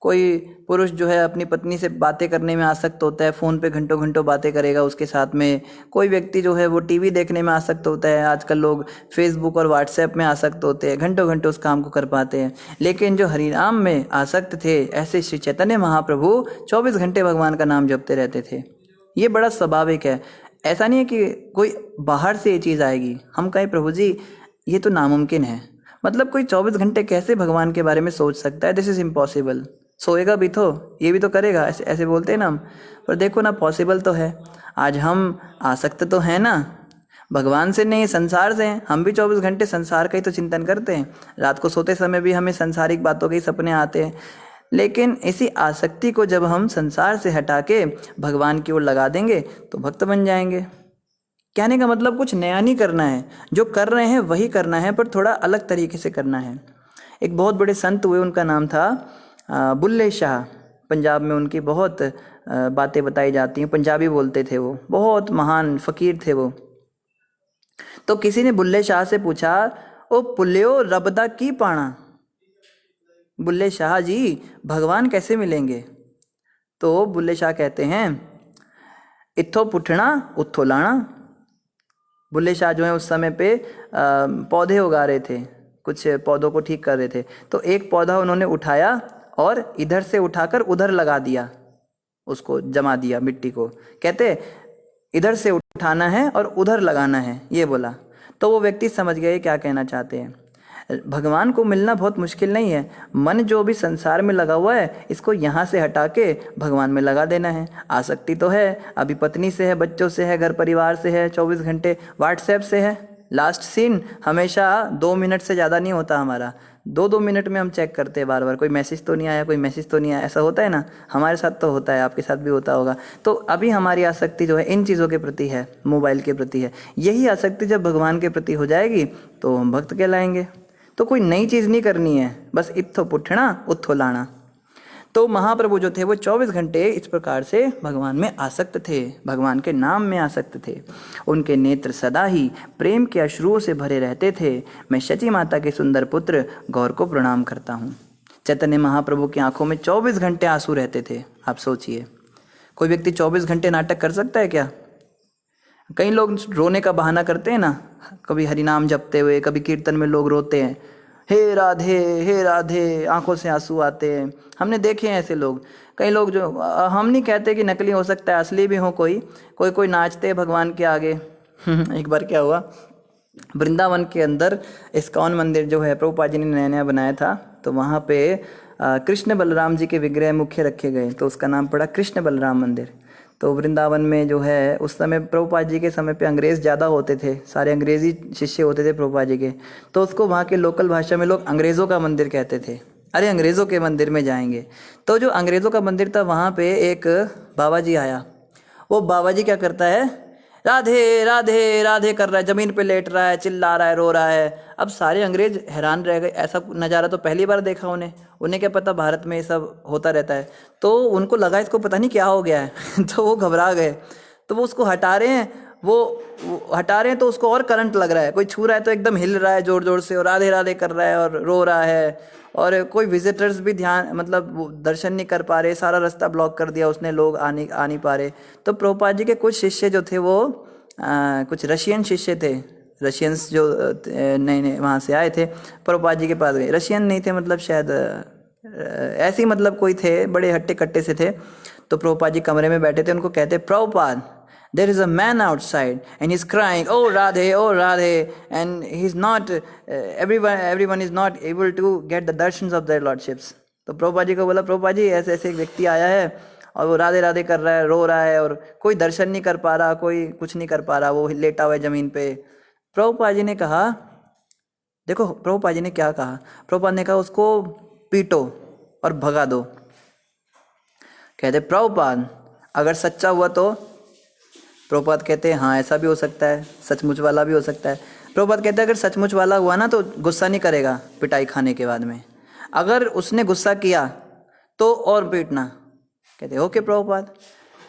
कोई पुरुष जो है अपनी पत्नी से बातें करने में आसक्त होता है, फ़ोन पे घंटों घंटों बातें करेगा उसके साथ में। कोई व्यक्ति जो है वो टीवी देखने में आसक्त होता है। आजकल लोग फेसबुक और व्हाट्सएप में आसक्त होते हैं, घंटों घंटों उस काम को कर पाते हैं। लेकिन जो हरिनाम में आसक्त थे, ऐसे श्री चैतन्य महाप्रभु 24 घंटे भगवान का नाम जपते रहते थे। ये बड़ा स्वाभाविक है। ऐसा नहीं है कि कोई बाहर से ये चीज़ आएगी, हम कहें प्रभु जी ये तो नामुमकिन है। मतलब कोई 24 घंटे कैसे भगवान के बारे में सोच सकता है? This is impossible. सोएगा भी तो, ये भी तो करेगा, ऐसे ऐसे बोलते हैं ना हम। पर देखो ना, पॉसिबल तो है। आज हम आसक्त तो हैं ना, भगवान से नहीं, संसार से हैं। हम भी 24 घंटे संसार का ही तो चिंतन करते हैं। रात को सोते समय भी हमें संसारिक बातों के ही सपने आते हैं। लेकिन इसी आसक्ति को जब हम संसार से हटा के भगवान की ओर लगा देंगे तो भक्त बन जाएंगे। कहने का मतलब कुछ नया नहीं करना है, जो कर रहे हैं वही करना है, पर थोड़ा अलग तरीके से करना है। एक बहुत बड़े संत हुए, उनका नाम था बुल्ले शाह। पंजाब में उनकी बहुत बातें बताई जाती हैं, पंजाबी बोलते थे वो, बहुत महान फकीर थे वो। तो किसी ने बुल्ले शाह से पूछा, ओ पुल्लियो रब दा की पाना, बुल्ले शाह जी भगवान कैसे मिलेंगे? तो बुल्ले शाह कहते हैं, इत्थों पुठना उत्थों लाना। बुल्ले शाह जो है उस समय पे पौधे उगा रहे थे, कुछ पौधों को ठीक कर रहे थे। तो एक पौधा उन्होंने उठाया और इधर से उठाकर उधर लगा दिया, उसको जमा दिया मिट्टी को। कहते इधर से उठाना है और उधर लगाना है, ये बोला। तो वो व्यक्ति समझ गए क्या कहना चाहते हैं। भगवान को मिलना बहुत मुश्किल नहीं है। मन जो भी संसार में लगा हुआ है, इसको यहाँ से हटा के भगवान में लगा देना है। आसक्ति तो है, अभी पत्नी से है, बच्चों से है, घर परिवार से है, 24 घंटे व्हाट्सएप से है। लास्ट सीन हमेशा 2 मिनट से ज़्यादा नहीं होता हमारा। 2-2 मिनट में हम चेक करते हैं बार बार, कोई मैसेज तो नहीं आया, कोई मैसेज तो नहीं आया। ऐसा होता है ना, हमारे साथ तो होता है, आपके साथ भी होता होगा। तो अभी हमारी आसक्ति जो है इन चीज़ों के प्रति है, मोबाइल के प्रति है। यही आसक्ति जब भगवान के प्रति हो जाएगी तो हम भक्त कहलाएंगे। तो कोई नई चीज़ नहीं करनी है, बस इत्थों पुठना उत्थों लाना। तो महाप्रभु जो थे वो 24 घंटे इस प्रकार से भगवान में आसक्त थे, भगवान के नाम में आसक्त थे। उनके नेत्र सदा ही प्रेम के अश्रुओं से भरे रहते थे। मैं शची माता के सुंदर पुत्र गौर को प्रणाम करता हूँ। चैतन्य महाप्रभु की आंखों में 24 घंटे आंसू रहते थे। आप सोचिए, कोई व्यक्ति 24 घंटे नाटक कर सकता है क्या? कई लोग रोने का बहाना करते हैं ना, कभी हरिनाम जपते हुए, कभी कीर्तन में लोग रोते हैं, हे राधे हे राधे, आंखों से आंसू आते हैं। हमने देखे हैं ऐसे लोग। कई लोग जो, हम नहीं कहते कि नकली हो सकता है, असली भी हो, कोई नाचते हैं भगवान के आगे। एक बार क्या हुआ, वृंदावन के अंदर इस्कॉन मंदिर जो है प्रभुपाद जी ने नया नया बनाया था, तो वहाँ पे कृष्ण बलराम जी के विग्रह मुख्य रखे गए, तो उसका नाम पड़ा कृष्ण बलराम मंदिर। तो वृंदावन में जो है उस समय प्रभुपाद जी के समय पे अंग्रेज़ ज़्यादा होते थे, सारे अंग्रेज़ी शिष्य होते थे प्रभुपाद जी के। तो उसको वहाँ के लोकल भाषा में लोग अंग्रेज़ों का मंदिर कहते थे। अरे अंग्रेज़ों के मंदिर में जाएंगे। तो जो अंग्रेज़ों का मंदिर था, वहाँ पे एक बाबा जी आया। वो बाबा जी क्या करता है, राधे राधे राधे कर रहा है, ज़मीन पे लेट रहा है, चिल्ला रहा है, रो रहा है। अब सारे अंग्रेज हैरान रह गए, ऐसा नज़ारा तो पहली बार देखा उन्हें क्या पता भारत में ये सब होता रहता है। तो उनको लगा इसको पता नहीं क्या हो गया है। तो वो घबरा गए। तो वो उसको हटा रहे हैं, वो हटा रहे हैं, तो उसको और करंट लग रहा है। कोई छू रहा है तो एकदम हिल रहा है जोर जोर से, और राधे राधे कर रहा है और रो रहा है। और कोई विजिटर्स भी ध्यान, मतलब वो दर्शन नहीं कर पा रहे, सारा रास्ता ब्लॉक कर दिया उसने, लोग आ नहीं पा रहे। तो प्रभुपाद जी के कुछ शिष्य जो थे वो कुछ रशियन शिष्य थे, रशियंस जो नए वहाँ से आए थे, प्रभुपाद जी के पास गए। रशियन नहीं थे, मतलब शायद ऐसे ही, मतलब कोई थे, बड़े हट्टे कट्टे से थे। तो प्रभुपाद जी कमरे में बैठे थे, उनको कहते, Prabhupada, there is a man outside and he's crying, oh Radhe, and he's not, everyone is not able to get the darshans of their lordships. तो प्रभुपाद जी को बोला, प्रभुपाद जी ऐसे ऐसे एक व्यक्ति आया है और वो राधे राधे कर रहा है, रो रहा है, और कोई दर्शन नहीं कर पा रहा, कोई कुछ नहीं कर पा रहा, वो लेटा हुआ है ज़मीन पे। प्रभुपाद जी ने कहा, देखो प्रभुपाद जी ने क्या कहा, प्रभुपाद ने कहा उसको पीटो और भगा दो। कहते प्रभुपाद अगर सच्चा हुआ तो? प्रभुपाद कहते हैं हाँ ऐसा भी हो सकता है, सचमुच वाला भी हो सकता है। प्रभुपाद कहते हैं अगर सचमुच वाला हुआ ना तो गुस्सा नहीं करेगा पिटाई खाने के बाद में, अगर उसने गुस्सा किया तो और पीटना। कहते ओके प्रभुपाद।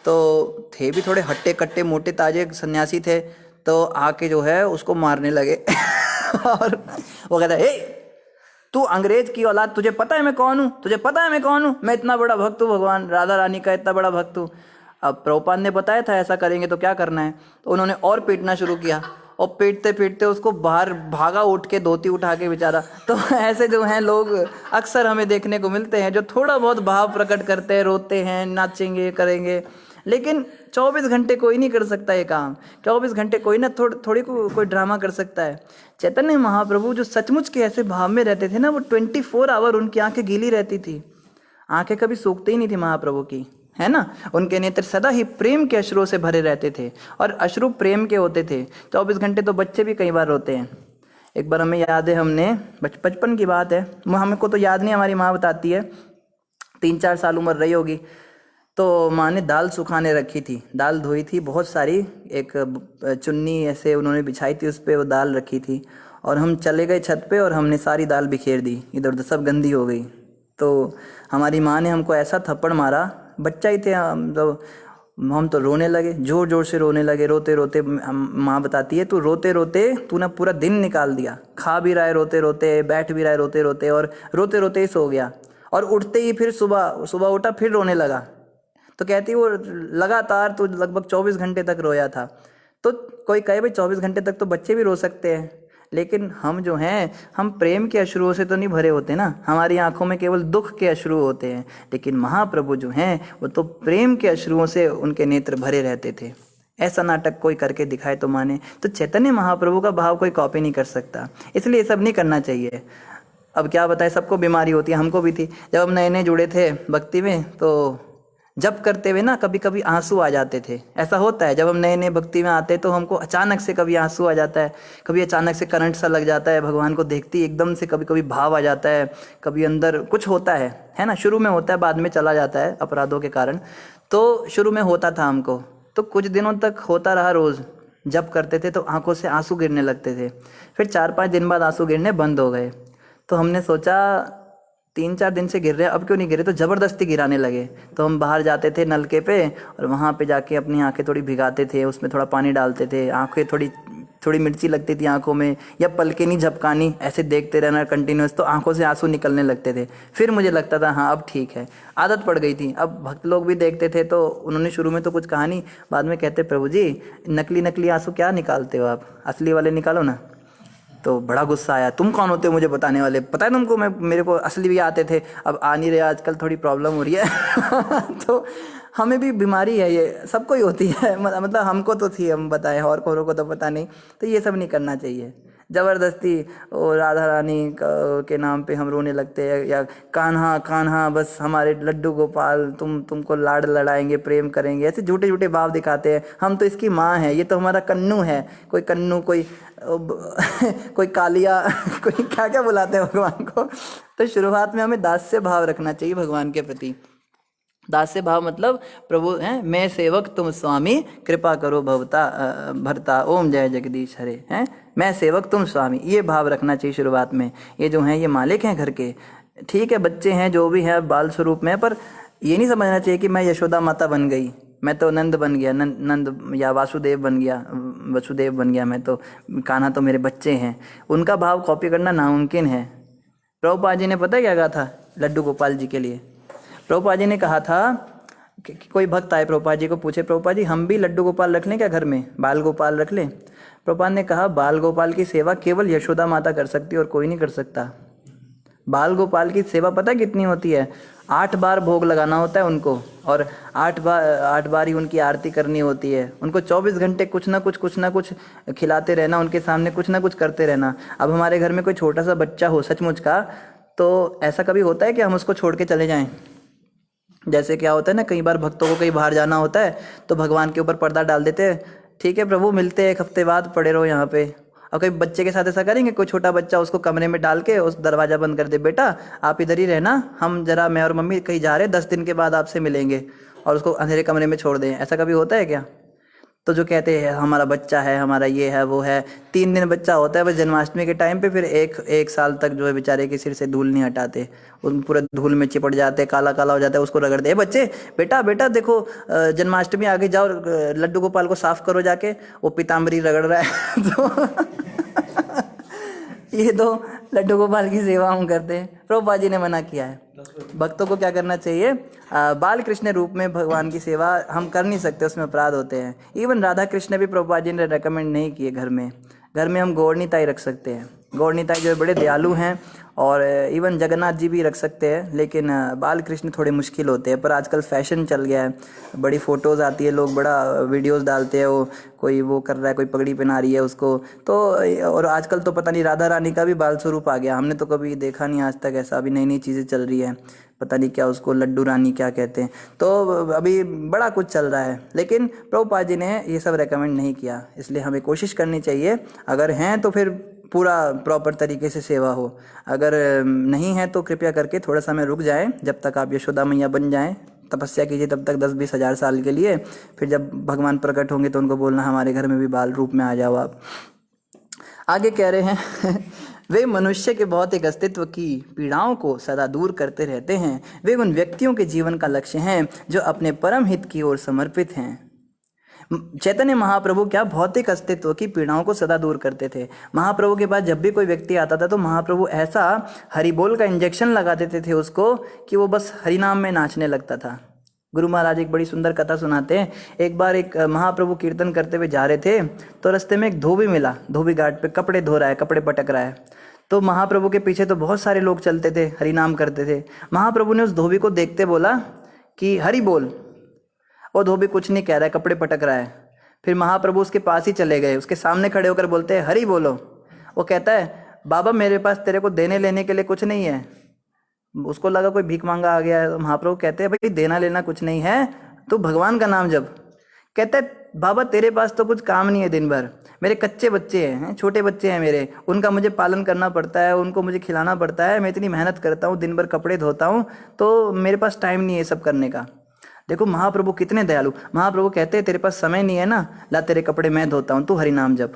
तो थे भी थोड़े हट्टे कट्टे मोटे ताजे सन्यासी थे, तो आके जो है उसको मारने लगे। और वो कहता है, तू अंग्रेज की औलाद, तुझे पता है मैं कौन हूँ, तुझे पता है मैं कौन हूँ, मैं इतना बड़ा भक्त हूँ भगवान राधा रानी का, इतना बड़ा भक्त हूँ। अब प्रभुपाद ने बताया था ऐसा करेंगे तो क्या करना है, तो उन्होंने और पीटना शुरू किया, और पीटते पीटते उसको बाहर भागा उठ के, धोती उठा के बेचारा। तो ऐसे जो हैं लोग अक्सर हमें देखने को मिलते हैं, जो थोड़ा बहुत भाव प्रकट करते हैं, रोते हैं, नाचेंगे करेंगे, लेकिन 24 घंटे कोई नहीं कर सकता ये काम। 24 घंटे कोई ना थोड़ी कोई ड्रामा कर सकता है। चैतन्य महाप्रभु जो सचमुच के ऐसे भाव में रहते थे ना, वो 24 आवर उनकी आंखें गीली रहती थी, आंखें कभी सूखती ही नहीं थी महाप्रभु की, है ना। उनके नेत्र सदा ही प्रेम के अश्रुओं से भरे रहते थे और अश्रु प्रेम के होते थे। 24 घंटे तो बच्चे भी कई बार रोते हैं। एक बार हमें याद है, हमने बचपन की बात है, हमको तो याद नहीं, हमारी माँ बताती है, 3-4 साल उम्र रही होगी, तो माँ ने दाल सुखाने रखी थी, दाल धोई थी बहुत सारी, एक चुन्नी ऐसे उन्होंने बिछाई थी, उस पर वो दाल रखी थी, और हम चले गए छत पे और हमने सारी दाल बिखेर दी, इधर उधर सब गंदी हो गई। तो हमारी माँ ने हमको ऐसा थप्पड़ मारा, बच्चा ही थे हम तो रोने लगे, जोर जोर से रोने लगे, रोते रोते। माँ बताती है, तू रोते रोते तूने पूरा दिन निकाल दिया, खा भी रहा है रोते रोते, बैठ भी रहा है रोते रोते, और रोते रोते ही सो गया, और उठते ही फिर सुबह उठा फिर रोने लगा। तो कहती वो लगातार तो लगभग 24 घंटे तक रोया था। तो कोई कहे भाई 24 घंटे तक तो बच्चे भी रो सकते हैं, लेकिन हम जो हैं, हम प्रेम के अश्रुओं से तो नहीं भरे होते ना, हमारी आंखों में केवल दुख के अश्रु होते हैं। लेकिन महाप्रभु जो हैं वो तो प्रेम के अश्रुओं से उनके नेत्र भरे रहते थे। ऐसा नाटक कोई करके दिखाए तो माने। तो चैतन्य महाप्रभु का भाव कोई कॉपी नहीं कर सकता, इसलिए ये सब नहीं करना चाहिए। अब क्या बताए, सबको बीमारी होती है, हमको भी थी। जब हम नए नए जुड़े थे भक्ति में, तो जब करते हुए ना कभी कभी आंसू आ जाते थे। ऐसा होता है, जब हम नए नए भक्ति में आते तो हमको अचानक से कभी आंसू आ जाता है, कभी अचानक से करंट सा लग जाता है, भगवान को देखती एकदम से कभी कभी भाव आ जाता है, कभी अंदर कुछ होता है ना। शुरू में होता है, बाद में चला जाता है अपराधों के कारण। तो शुरू में होता था हमको, तो कुछ दिनों तक होता रहा। रोज़ जब करते थे तो आंखों से आंसू गिरने लगते थे, फिर 4-5 दिन बाद आंसू गिरने बंद हो गए। तो हमने सोचा 3-4 दिन से गिर रहे हैं, अब क्यों नहीं गिरे, तो ज़बरदस्ती गिराने लगे। तो हम बाहर जाते थे नलके पे, और वहाँ पे जाके अपनी आंखें थोड़ी भिगाते थे, उसमें थोड़ा पानी डालते थे, आंखें थोड़ी मिर्ची लगती थी आंखों में, या पलकें नहीं झपकानी, ऐसे देखते रहना कंटिन्यूस, तो आंखों से आंसू निकलने लगते थे। फिर मुझे लगता था हाँ अब ठीक है, आदत पड़ गई थी। अब भक्त लोग भी देखते थे, तो उन्होंने शुरू में तो कुछ कहा नहीं, बाद में कहते प्रभु जी नकली आंसू क्या निकालते हो आप, असली वाले निकालो ना। तो बड़ा गुस्सा आया, तुम कौन होते हो मुझे बताने वाले, पता है तुमको, मेरे को असली भी आते थे, अब आ नहीं रहे, आजकल थोड़ी प्रॉब्लम हो रही है। तो हमें भी बीमारी है, ये सबको ही होती है, मतलब हमको तो थी, हम बताएं, और औरों को तो पता नहीं। तो ये सब नहीं करना चाहिए ज़बरदस्ती। और राधा रानी के नाम पे हम रोने लगते हैं, या कान्हा कान्हा बस हमारे लड्डू गोपाल, तुमको लाड लड़ाएंगे, प्रेम करेंगे, ऐसे झूठे झूठे भाव दिखाते हैं। हम तो इसकी माँ है, ये तो हमारा कन्नू है, कोई कन्नू, कोई कालिया, कोई क्या क्या बुलाते हैं भगवान को। तो शुरुआत में हमें दास्य भाव रखना चाहिए भगवान के प्रति। दास्य भाव मतलब प्रभु हैं, मैं सेवक तुम स्वामी, कृपा करो भरता, ओम जय जगदीश हरे, हैं मैं सेवक तुम स्वामी, ये भाव रखना चाहिए शुरुआत में। ये जो हैं ये मालिक हैं घर के, ठीक है, बच्चे हैं जो भी है बाल स्वरूप में, पर ये नहीं समझना चाहिए कि मैं यशोदा माता बन गई, मैं तो नंद बन गया, नंद या वासुदेव बन गया, मैं तो कान्हा तो मेरे बच्चे हैं। उनका भाव कॉपी करना नामुमकिन है। प्रभुपाद जी ने पता है क्या कहा था लड्डू गोपाल जी के लिए? प्रभुपाद जी ने कहा था कि कोई भक्त आए प्रभुपाद जी को, पूछे प्रभुपाद जी हम भी लड्डू गोपाल रख लें क्या घर में, बाल गोपाल रख लें? प्रभुपाद ने कहा बाल गोपाल की सेवा केवल यशोदा माता कर सकती है और कोई नहीं कर सकता। बाल गोपाल की सेवा पता कितनी होती है? 8 बार भोग लगाना होता है उनको, और 8 बार ही उनकी आरती करनी होती है। उनको 24 घंटे कुछ ना कुछ खिलाते रहना, उनके सामने कुछ ना कुछ करते रहना। अब हमारे घर में कोई छोटा सा बच्चा हो सचमुच का, तो ऐसा कभी होता है कि हम उसको छोड़ के चले जाएं? जैसे क्या होता है ना, कई बार भक्तों को कहीं बाहर जाना होता है तो भगवान के ऊपर पर्दा डाल देते हैं, ठीक है प्रभु मिलते हैं 1 हफ्ते बाद, पड़े रहो यहाँ पे। और कोई बच्चे के साथ ऐसा करेंगे, कोई छोटा बच्चा उसको कमरे में डाल के उस दरवाज़ा बंद कर दे, बेटा आप इधर ही रहना, हम जरा मैं और मम्मी कहीं जा रहे हैं, 10 दिन के बाद आपसे मिलेंगे, और उसको अंधेरे कमरे में छोड़ दें। ऐसा कभी होता है क्या? तो जो कहते हैं हमारा बच्चा है, हमारा ये है वो है, 3 दिन बच्चा होता है बस जन्माष्टमी के टाइम पे, फिर एक साल तक जो है बेचारे के सिर से धूल नहीं हटाते, उन पूरे धूल में चिपट जाते, काला काला हो जाता है, उसको रगड़ते हैं, बच्चे बेटा देखो जन्माष्टमी आगे जाओ, लड्डू गोपाल को साफ करो जाके, वो पीताम्बरी रगड़ रहा है। तो ये तो लड्डू गोपाल की सेवा हम करते हैं। प्रभुपाद जी ने मना किया है भक्तों को क्या करना चाहिए, बाल कृष्ण रूप में भगवान की सेवा हम कर नहीं सकते, उसमें अपराध होते हैं। इवन राधा कृष्ण भी प्रभुपाद जी ने रेकमेंड नहीं किए घर में हम गौर निताई रख सकते हैं, गौर निताई जो है बड़े दयालु हैं, और इवन जगन्नाथ जी भी रख सकते हैं, लेकिन बाल कृष्ण थोड़े मुश्किल होते हैं। पर आजकल फैशन चल गया है, बड़ी फ़ोटोज़ आती है, लोग बड़ा वीडियोस डालते हैं, वो कोई वो कर रहा है, कोई पगड़ी पहना रही है उसको तो। और आजकल तो पता नहीं राधा रानी का भी बाल स्वरूप आ गया, हमने तो कभी देखा नहीं आज तक ऐसा। अभी नई नई चीज़ें चल रही है, पता नहीं क्या उसको लड्डू रानी क्या कहते हैं। तो अभी बड़ा कुछ चल रहा है, लेकिन प्रभुपाद जी ने ये सब रेकमेंड नहीं किया, इसलिए हमें कोशिश करनी चाहिए, अगर हैं तो फिर पूरा प्रॉपर तरीके से सेवा हो, अगर नहीं है तो कृपया करके थोड़ा समय रुक जाएं, जब तक आप यशोदा मैया बन जाएं, तपस्या कीजिए तब तक 10-20 हज़ार साल के लिए। फिर जब भगवान प्रकट होंगे तो उनको बोलना हमारे घर में भी बाल रूप में आ जाओ आप। आगे कह रहे हैं वे मनुष्य के भौतिक अस्तित्व की पीड़ाओं को सदा दूर करते रहते हैं। वे उन व्यक्तियों के जीवन का लक्ष्य हैं जो अपने परम हित की ओर समर्पित हैं। चैतन्य महाप्रभु क्या भौतिक अस्तित्व की पीड़ाओं को सदा दूर करते थे। महाप्रभु के पास जब भी कोई व्यक्ति आता था तो महाप्रभु ऐसा हरि बोल का इंजेक्शन लगा देते थे उसको कि वो बस हरि नाम में नाचने लगता था। गुरु महाराज एक बड़ी सुंदर कथा सुनाते हैं। एक बार एक महाप्रभु कीर्तन करते हुए जा रहे थे तो रास्ते में एक धोबी मिला, धोबी घाट पे कपड़े धो रहा है, कपड़े पटक रहा है। तो महाप्रभु के पीछे तो बहुत सारे लोग चलते थे, हरि नाम करते थे। महाप्रभु ने उस धोबी को देखते बोला कि हरि बोल। वो धोबी कुछ नहीं कह रहा है, कपड़े पटक रहा है। फिर महाप्रभु उसके पास ही चले गए, उसके सामने खड़े होकर बोलते हैं हरि बोलो। वो कहता है बाबा मेरे पास तेरे को देने लेने के लिए कुछ नहीं है। उसको लगा कोई भीख मांगा आ गया है। तो महाप्रभु कहते हैं भाई देना लेना कुछ नहीं है, तो भगवान का नाम जप। कहता है बाबा तेरे पास तो कुछ काम नहीं है दिन भर, मेरे कच्चे बच्चे हैं, छोटे बच्चे हैं मेरे, उनका मुझे पालन करना पड़ता है, उनको मुझे खिलाना पड़ता है, मैं इतनी मेहनत करता हूँ, दिन भर कपड़े धोता हूँ, तो मेरे पास टाइम नहीं है सब करने का। देखो महाप्रभु कितने दयालु। महाप्रभु कहते हैं तेरे पास समय नहीं है ना, ला तेरे कपड़े मैं धोता हूँ, तू हरिनाम जप।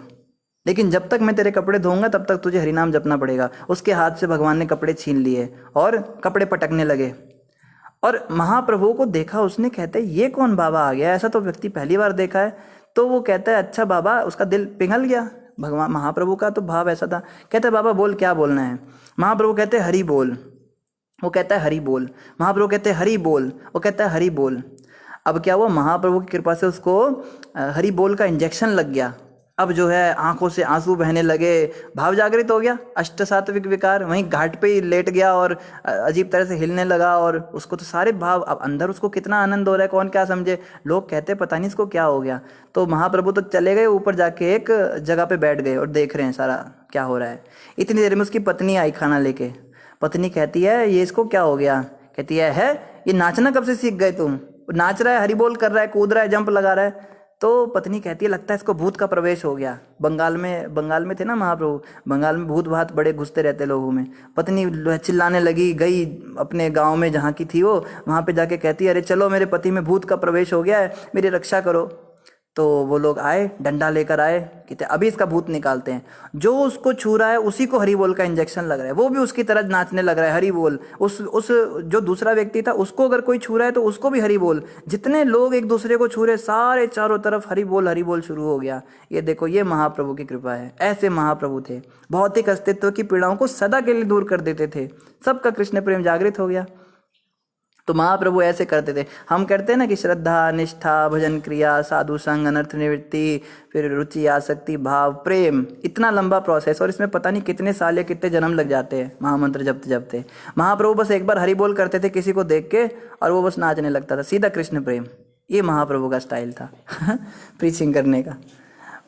लेकिन जब तक मैं तेरे कपड़े धोऊंगा तब तक तुझे हरिनाम जपना पड़ेगा। उसके हाथ से भगवान ने कपड़े छीन लिए और कपड़े पटकने लगे। और महाप्रभु को देखा उसने, कहते ये कौन बाबा आ गया, ऐसा तो व्यक्ति पहली बार देखा है। तो वो कहता है अच्छा बाबा, उसका दिल पिघल गया। भगवान महाप्रभु का तो भाव ऐसा था। कहते बाबा बोल क्या बोलना है। महाप्रभु कहते हरि बोल। वो कहता है हरि बोल। महाप्रभु कहते हैं हरि बोल। वो कहता है हरि बोल। अब क्या हुआ, महाप्रभु की कृपा से उसको हरि बोल का इंजेक्शन लग गया। अब जो है आंखों से आंसू बहने लगे, भाव जागृत हो गया, अष्ट सात्विक विकार वहीं घाट पे ही लेट गया और अजीब तरह से हिलने लगा। और उसको तो सारे भाव, अब अंदर उसको कितना आनंद हो रहा है कौन क्या समझे। लोग कहते पता नहीं इसको क्या हो गया। तो महाप्रभु तो चले गए ऊपर, जाके एक जगह पे बैठ गए और देख रहे हैं सारा क्या हो रहा है। इतनी देर में उसकी पत्नी आई खाना लेके। पत्नी कहती है ये इसको क्या हो गया। कहती है ये नाचना कब से सीख गए तुम। नाच रहा है, हरि बोल कर रहा है, कूद रहा है, जंप लगा रहा है। तो पत्नी कहती है लगता है इसको भूत का प्रवेश हो गया। बंगाल में थे ना महाप्रभु, बंगाल में भूत भात बड़े घुसते रहते लोगों में। पत्नी चिल्लाने लगी, गई अपने गांव में जहाँ की थी वो, वहाँ पे जाके कहती है अरे चलो मेरे पति में भूत का प्रवेश हो गया है, मेरी रक्षा करो। तो वो लोग आए, डंडा लेकर आए, कहते अभी इसका भूत निकालते हैं। जो उसको छू रहा है उसी को हरि बोल का इंजेक्शन लग रहा है, वो भी उसकी तरह नाचने लग रहा है हरि बोल। उस जो दूसरा व्यक्ति था उसको अगर कोई छू रहा है तो उसको भी हरि बोल। जितने लोग एक दूसरे को छू रहे, सारे चारों तरफ हरि बोल शुरू हो गया। ये देखो ये महाप्रभु की कृपा है। ऐसे महाप्रभु थे, भौतिक अस्तित्व की पीड़ाओं को सदा के लिए दूर कर देते थे। सबका कृष्ण प्रेम जागृत हो गया। तो महाप्रभु ऐसे करते थे। हम करते हैं ना कि श्रद्धा, निष्ठा, भजन क्रिया, साधु संग, अनर्थ निवृत्ति, फिर रुचि, आसक्ति, भाव, प्रेम, इतना लंबा प्रोसेस, और इसमें पता नहीं कितने साल या कितने जन्म लग जाते हैं महामंत्र जपते जपते। महाप्रभु बस एक बार हरि बोल करते थे किसी को देख के और वो बस नाचने लगता था, सीधा कृष्ण प्रेम। ये महाप्रभु का स्टाइल था प्रीचिंग करने का।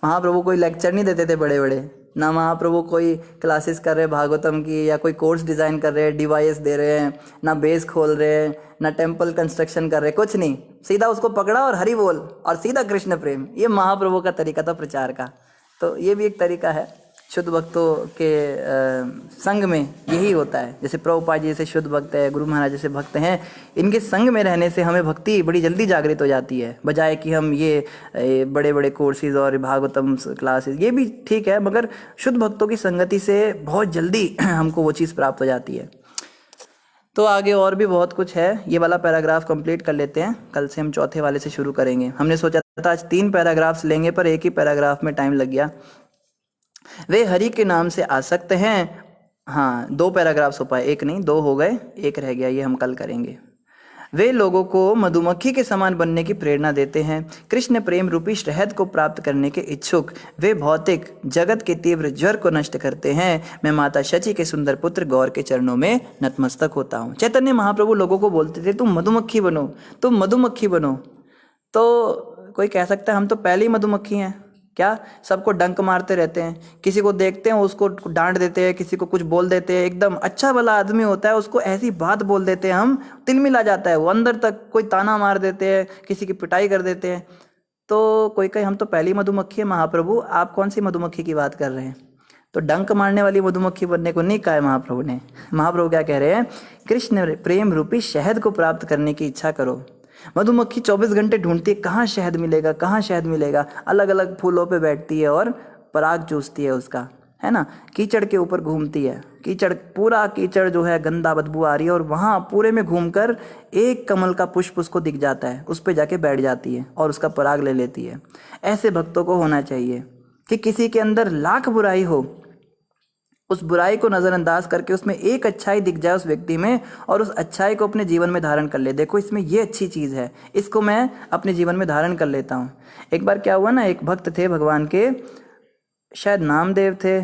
महाप्रभु कोई लेक्चर नहीं देते थे बड़े बड़े, ना महाप्रभु कोई क्लासेस कर रहे हैं भागवतम की, या कोई कोर्स डिज़ाइन कर रहे हैं, डिवाइस दे रहे हैं, ना बेस खोल रहे हैं, ना टेम्पल कंस्ट्रक्शन कर रहे हैं, कुछ नहीं। सीधा उसको पकड़ा और हरि बोल और सीधा कृष्ण प्रेम। ये महाप्रभु का तरीका था प्रचार का। तो ये भी एक तरीका है। शुद्ध भक्तों के संग में यही होता है। जैसे प्रभुपाद जी जैसे शुद्ध भक्त है, गुरु महाराज जैसे भक्त हैं, इनके संग में रहने से हमें भक्ति बड़ी जल्दी जागृत हो जाती है, बजाय कि हम ये बड़े बड़े कोर्सेज और भागवतम क्लासेस, ये भी ठीक है, मगर शुद्ध भक्तों की संगति से बहुत जल्दी हमको वो चीज़ प्राप्त हो जाती है। तो आगे और भी बहुत कुछ है। ये वाला पैराग्राफ कंप्लीट कर लेते हैं, कल से हम चौथे वाले से शुरू करेंगे। हमने सोचा था आज 3 पैराग्राफ्स लेंगे, पर एक ही पैराग्राफ में टाइम लग गया। वे हरि के नाम से आसक्त हैं। हाँ, 2 पैराग्राफ्स हो पाए, एक नहीं 2 हो गए, एक रह गया, ये हम कल करेंगे। वे लोगों को मधुमक्खी के समान बनने की प्रेरणा देते हैं। कृष्ण प्रेम रूपी शहद को प्राप्त करने के इच्छुक वे भौतिक जगत के तीव्र ज्वर को नष्ट करते हैं। मैं माता शची के सुंदर पुत्र गौर के चरणों में नतमस्तक होता हूँ। चैतन्य महाप्रभु लोगों को बोलते थे तुम मधुमक्खी बनो, तुम मधुमक्खी बनो। तो कोई कह सकता है हम तो पहले ही मधुमक्खी हैं क्या? सबको डंक मारते रहते हैं, किसी को देखते हैं उसको डांट देते हैं, किसी को कुछ बोल देते हैं, एकदम अच्छा भला आदमी होता है उसको ऐसी बात बोल देते हैं हम, तिलमिल आ जाता है वो अंदर तक। कोई ताना मार देते हैं, किसी की पिटाई कर देते हैं। तो कोई कहे हम तो पहली मधुमक्खी है। महाप्रभु आप कौन सी मधुमक्खी की बात कर रहे हैं? तो डंक मारने वाली मधुमक्खी बनने को नहीं कहा है महाप्रभु ने। महाप्रभु क्या कह रहे हैं? कृष्ण प्रेम रूपी शहद को प्राप्त करने की इच्छा करो। मधुमक्खी 24 घंटे ढूंढती है कहाँ शहद मिलेगा, कहाँ शहद मिलेगा। अलग अलग फूलों पे बैठती है और पराग चूसती है उसका, है ना। कीचड़ के ऊपर घूमती है, कीचड़ पूरा कीचड़ जो है गंदा बदबू आ रही है और वहाँ पूरे में घूमकर एक कमल का पुष्प उसको दिख जाता है, उस पे जाके बैठ जाती है और उसका पराग ले लेती है। ऐसे भक्तों को होना चाहिए कि किसी के अंदर लाख बुराई हो, उस बुराई को नज़रअंदाज करके उसमें एक अच्छाई दिख जाए उस व्यक्ति में और उस अच्छाई को अपने जीवन में धारण कर ले। देखो इसमें ये अच्छी चीज़ है, इसको मैं अपने जीवन में धारण कर लेता हूँ। एक बार क्या हुआ ना, एक भक्त थे भगवान के, शायद नामदेव थे।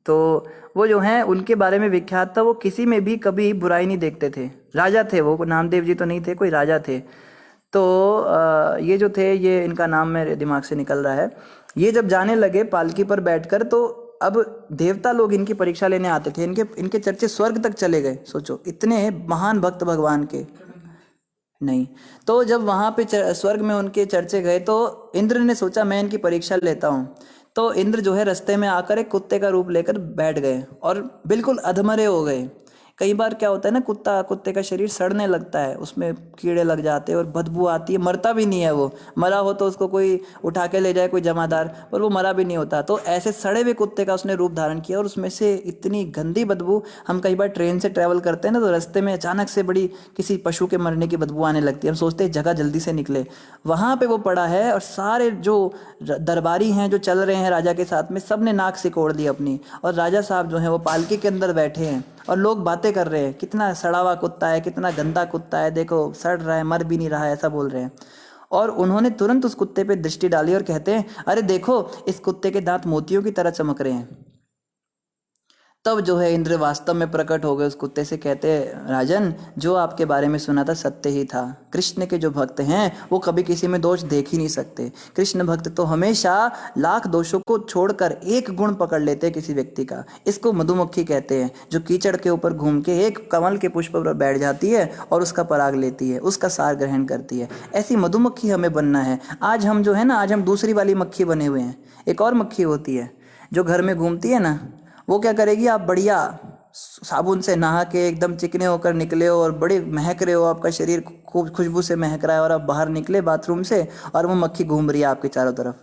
तो वो जो हैं उनके बारे में विख्यात था, वो किसी में भी कभी बुराई नहीं देखते थे। राजा थे वो, नामदेव जी तो नहीं थे, कोई राजा थे। तो ये जो थे, ये इनका नाम मेरे दिमाग से निकल रहा है। ये जब जाने लगे पालकी पर बैठकर, तो अब देवता लोग इनकी परीक्षा लेने आते थे। इनके चर्चे स्वर्ग तक चले गए। सोचो इतने महान भक्त भगवान के। नहीं, तो जब वहाँ पे स्वर्ग में उनके चर्चे गए तो इंद्र ने सोचा मैं इनकी परीक्षा लेता हूँ। तो इंद्र जो है रास्ते में आकर एक कुत्ते का रूप लेकर बैठ गए और बिल्कुल अधमरे हो गए। कई बार क्या होता है ना, कुत्ते का शरीर सड़ने लगता है, उसमें कीड़े लग जाते हैं और बदबू आती है, मरता भी नहीं है वो। मरा हो तो उसको कोई उठा के ले जाए, कोई जमादार, पर वो मरा भी नहीं होता। तो ऐसे सड़े हुए कुत्ते का उसने रूप धारण किया और उसमें से इतनी गंदी बदबू। हम कई बार ट्रेन से ट्रैवल करते हैं ना, तो रास्ते में अचानक से बड़ी किसी पशु के मरने की बदबू आने लगती है। हम सोचते हैं जगह जल्दी से निकले। वहाँ पे वो पड़ा है और सारे जो दरबारी हैं जो चल रहे हैं राजा के साथ में, सब ने नाक सिकोड़ दी अपनी, और राजा साहब जो हैं वो पालकी के अंदर बैठे हैं और लोग बातें कर रहे हैं कितना सड़ा हुआ कुत्ता है, कितना गंदा कुत्ता है, देखो सड़ रहा है, मर भी नहीं रहा है, ऐसा बोल रहे हैं। और उन्होंने तुरंत उस कुत्ते पे दृष्टि डाली और कहते हैं अरे देखो इस कुत्ते के दांत मोतियों की तरह चमक रहे हैं। तब जो है इंद्र वास्तव में प्रकट हो गए उस कुत्ते से। कहते राजन, जो आपके बारे में सुना था सत्य ही था। कृष्ण के जो भक्त हैं वो कभी किसी में दोष देख ही नहीं सकते। कृष्ण भक्त तो हमेशा लाख दोषों को छोड़कर एक गुण पकड़ लेते हैं किसी व्यक्ति का। इसको मधुमक्खी कहते हैं, जो कीचड़ के ऊपर घूम के एक कमल के पुष्प पर बैठ जाती है और उसका पराग लेती है, उसका सार ग्रहण करती है। ऐसी मधुमक्खी हमें बनना है। आज हम जो है ना, आज हम दूसरी वाली मक्खी बने हुए हैं। एक और मक्खी होती है जो घर में घूमती है ना, वो क्या करेगी, आप बढ़िया साबुन से नहा के एकदम चिकने होकर निकले हो और बड़े महक रहे हो, आपका शरीर खूब खुशबू से महक रहा है, और आप बाहर निकले बाथरूम से और वो मक्खी घूम रही है आपके चारों तरफ,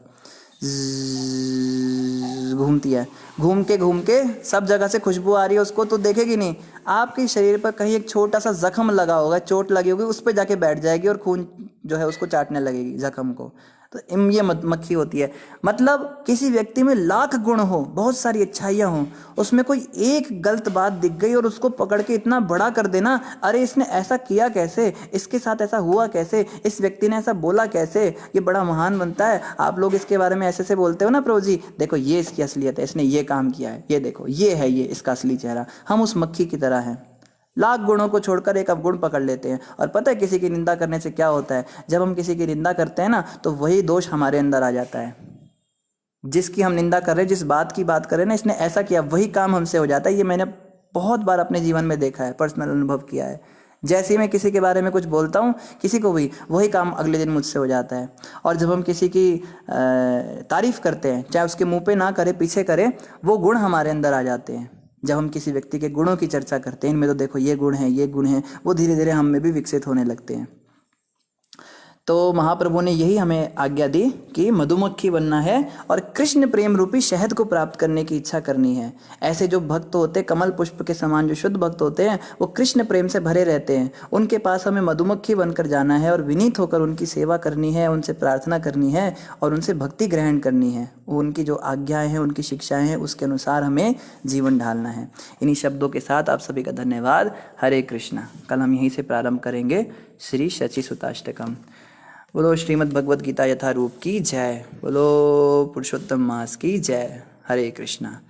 घूमती है। घूम के सब जगह से खुशबू आ रही है, उसको तो देखेगी नहीं। आपके शरीर पर कहीं एक छोटा सा जख्म लगा होगा, चोट लगी होगी, उस पर जाके बैठ जाएगी और खून जो है उसको चाटने लगेगी जख्म को। तो ये मक्खी होती है। मतलब किसी व्यक्ति में लाख गुण हो, बहुत सारी अच्छाइयाँ हों, उसमें कोई एक गलत बात दिख गई और उसको पकड़ के इतना बड़ा कर देना, अरे इसने ऐसा किया कैसे, इसके साथ ऐसा हुआ कैसे, इस व्यक्ति ने ऐसा बोला कैसे, ये बड़ा महान बनता है। आप लोग इसके बारे में ऐसे से बोलते हो ना, प्रभु जी देखो ये इसकी असलियत है, इसने ये काम किया है, ये देखो ये है, ये इसका असली चेहरा। हम उस मक्खी की तरह हैं, लाख गुणों को छोड़कर एक अवगुण पकड़ लेते हैं। और पता है किसी की निंदा करने से क्या होता है? जब हम किसी की निंदा करते हैं ना, तो वही दोष हमारे अंदर आ जाता है। जिसकी हम निंदा कर रहे हैं, जिस बात की बात कर रहे हैं ना, इसने ऐसा किया, वही काम हमसे हो जाता है। ये मैंने बहुत बार अपने जीवन में देखा है, पर्सनल अनुभव किया है। जैसे ही मैं किसी के बारे में कुछ बोलता हूँ, किसी को भी, वही काम अगले दिन मुझसे हो जाता है। और जब हम किसी की तारीफ करते हैं, चाहे उसके मुंह पे ना करे, पीछे करे, वो गुण हमारे अंदर आ जाते हैं। जब हम किसी व्यक्ति के गुणों की चर्चा करते हैं, इनमें तो देखो ये गुण है, ये गुण है, वो धीरे धीरे हम में भी विकसित होने लगते हैं। तो महाप्रभु ने यही हमें आज्ञा दी कि मधुमक्खी बनना है और कृष्ण प्रेम रूपी शहद को प्राप्त करने की इच्छा करनी है। ऐसे जो भक्त होते, कमल पुष्प के समान जो शुद्ध भक्त होते हैं, वो कृष्ण प्रेम से भरे रहते हैं। उनके पास हमें मधुमक्खी बनकर जाना है और विनीत होकर उनकी सेवा करनी है, उनसे प्रार्थना करनी है और उनसे भक्ति ग्रहण करनी है। उनकी जो आज्ञाएं हैं, उनकी शिक्षाएं हैं, उसके अनुसार हमें जीवन ढालना है। इन्हीं शब्दों के साथ आप सभी का धन्यवाद। हरे कृष्णा। कल हम यहीं से प्रारंभ करेंगे। श्री शचि सुताष्टकम। बोलो श्रीमद् भगवद गीता यथारूप की जय। बोलो पुरुषोत्तम मास की जय। हरे कृष्णा।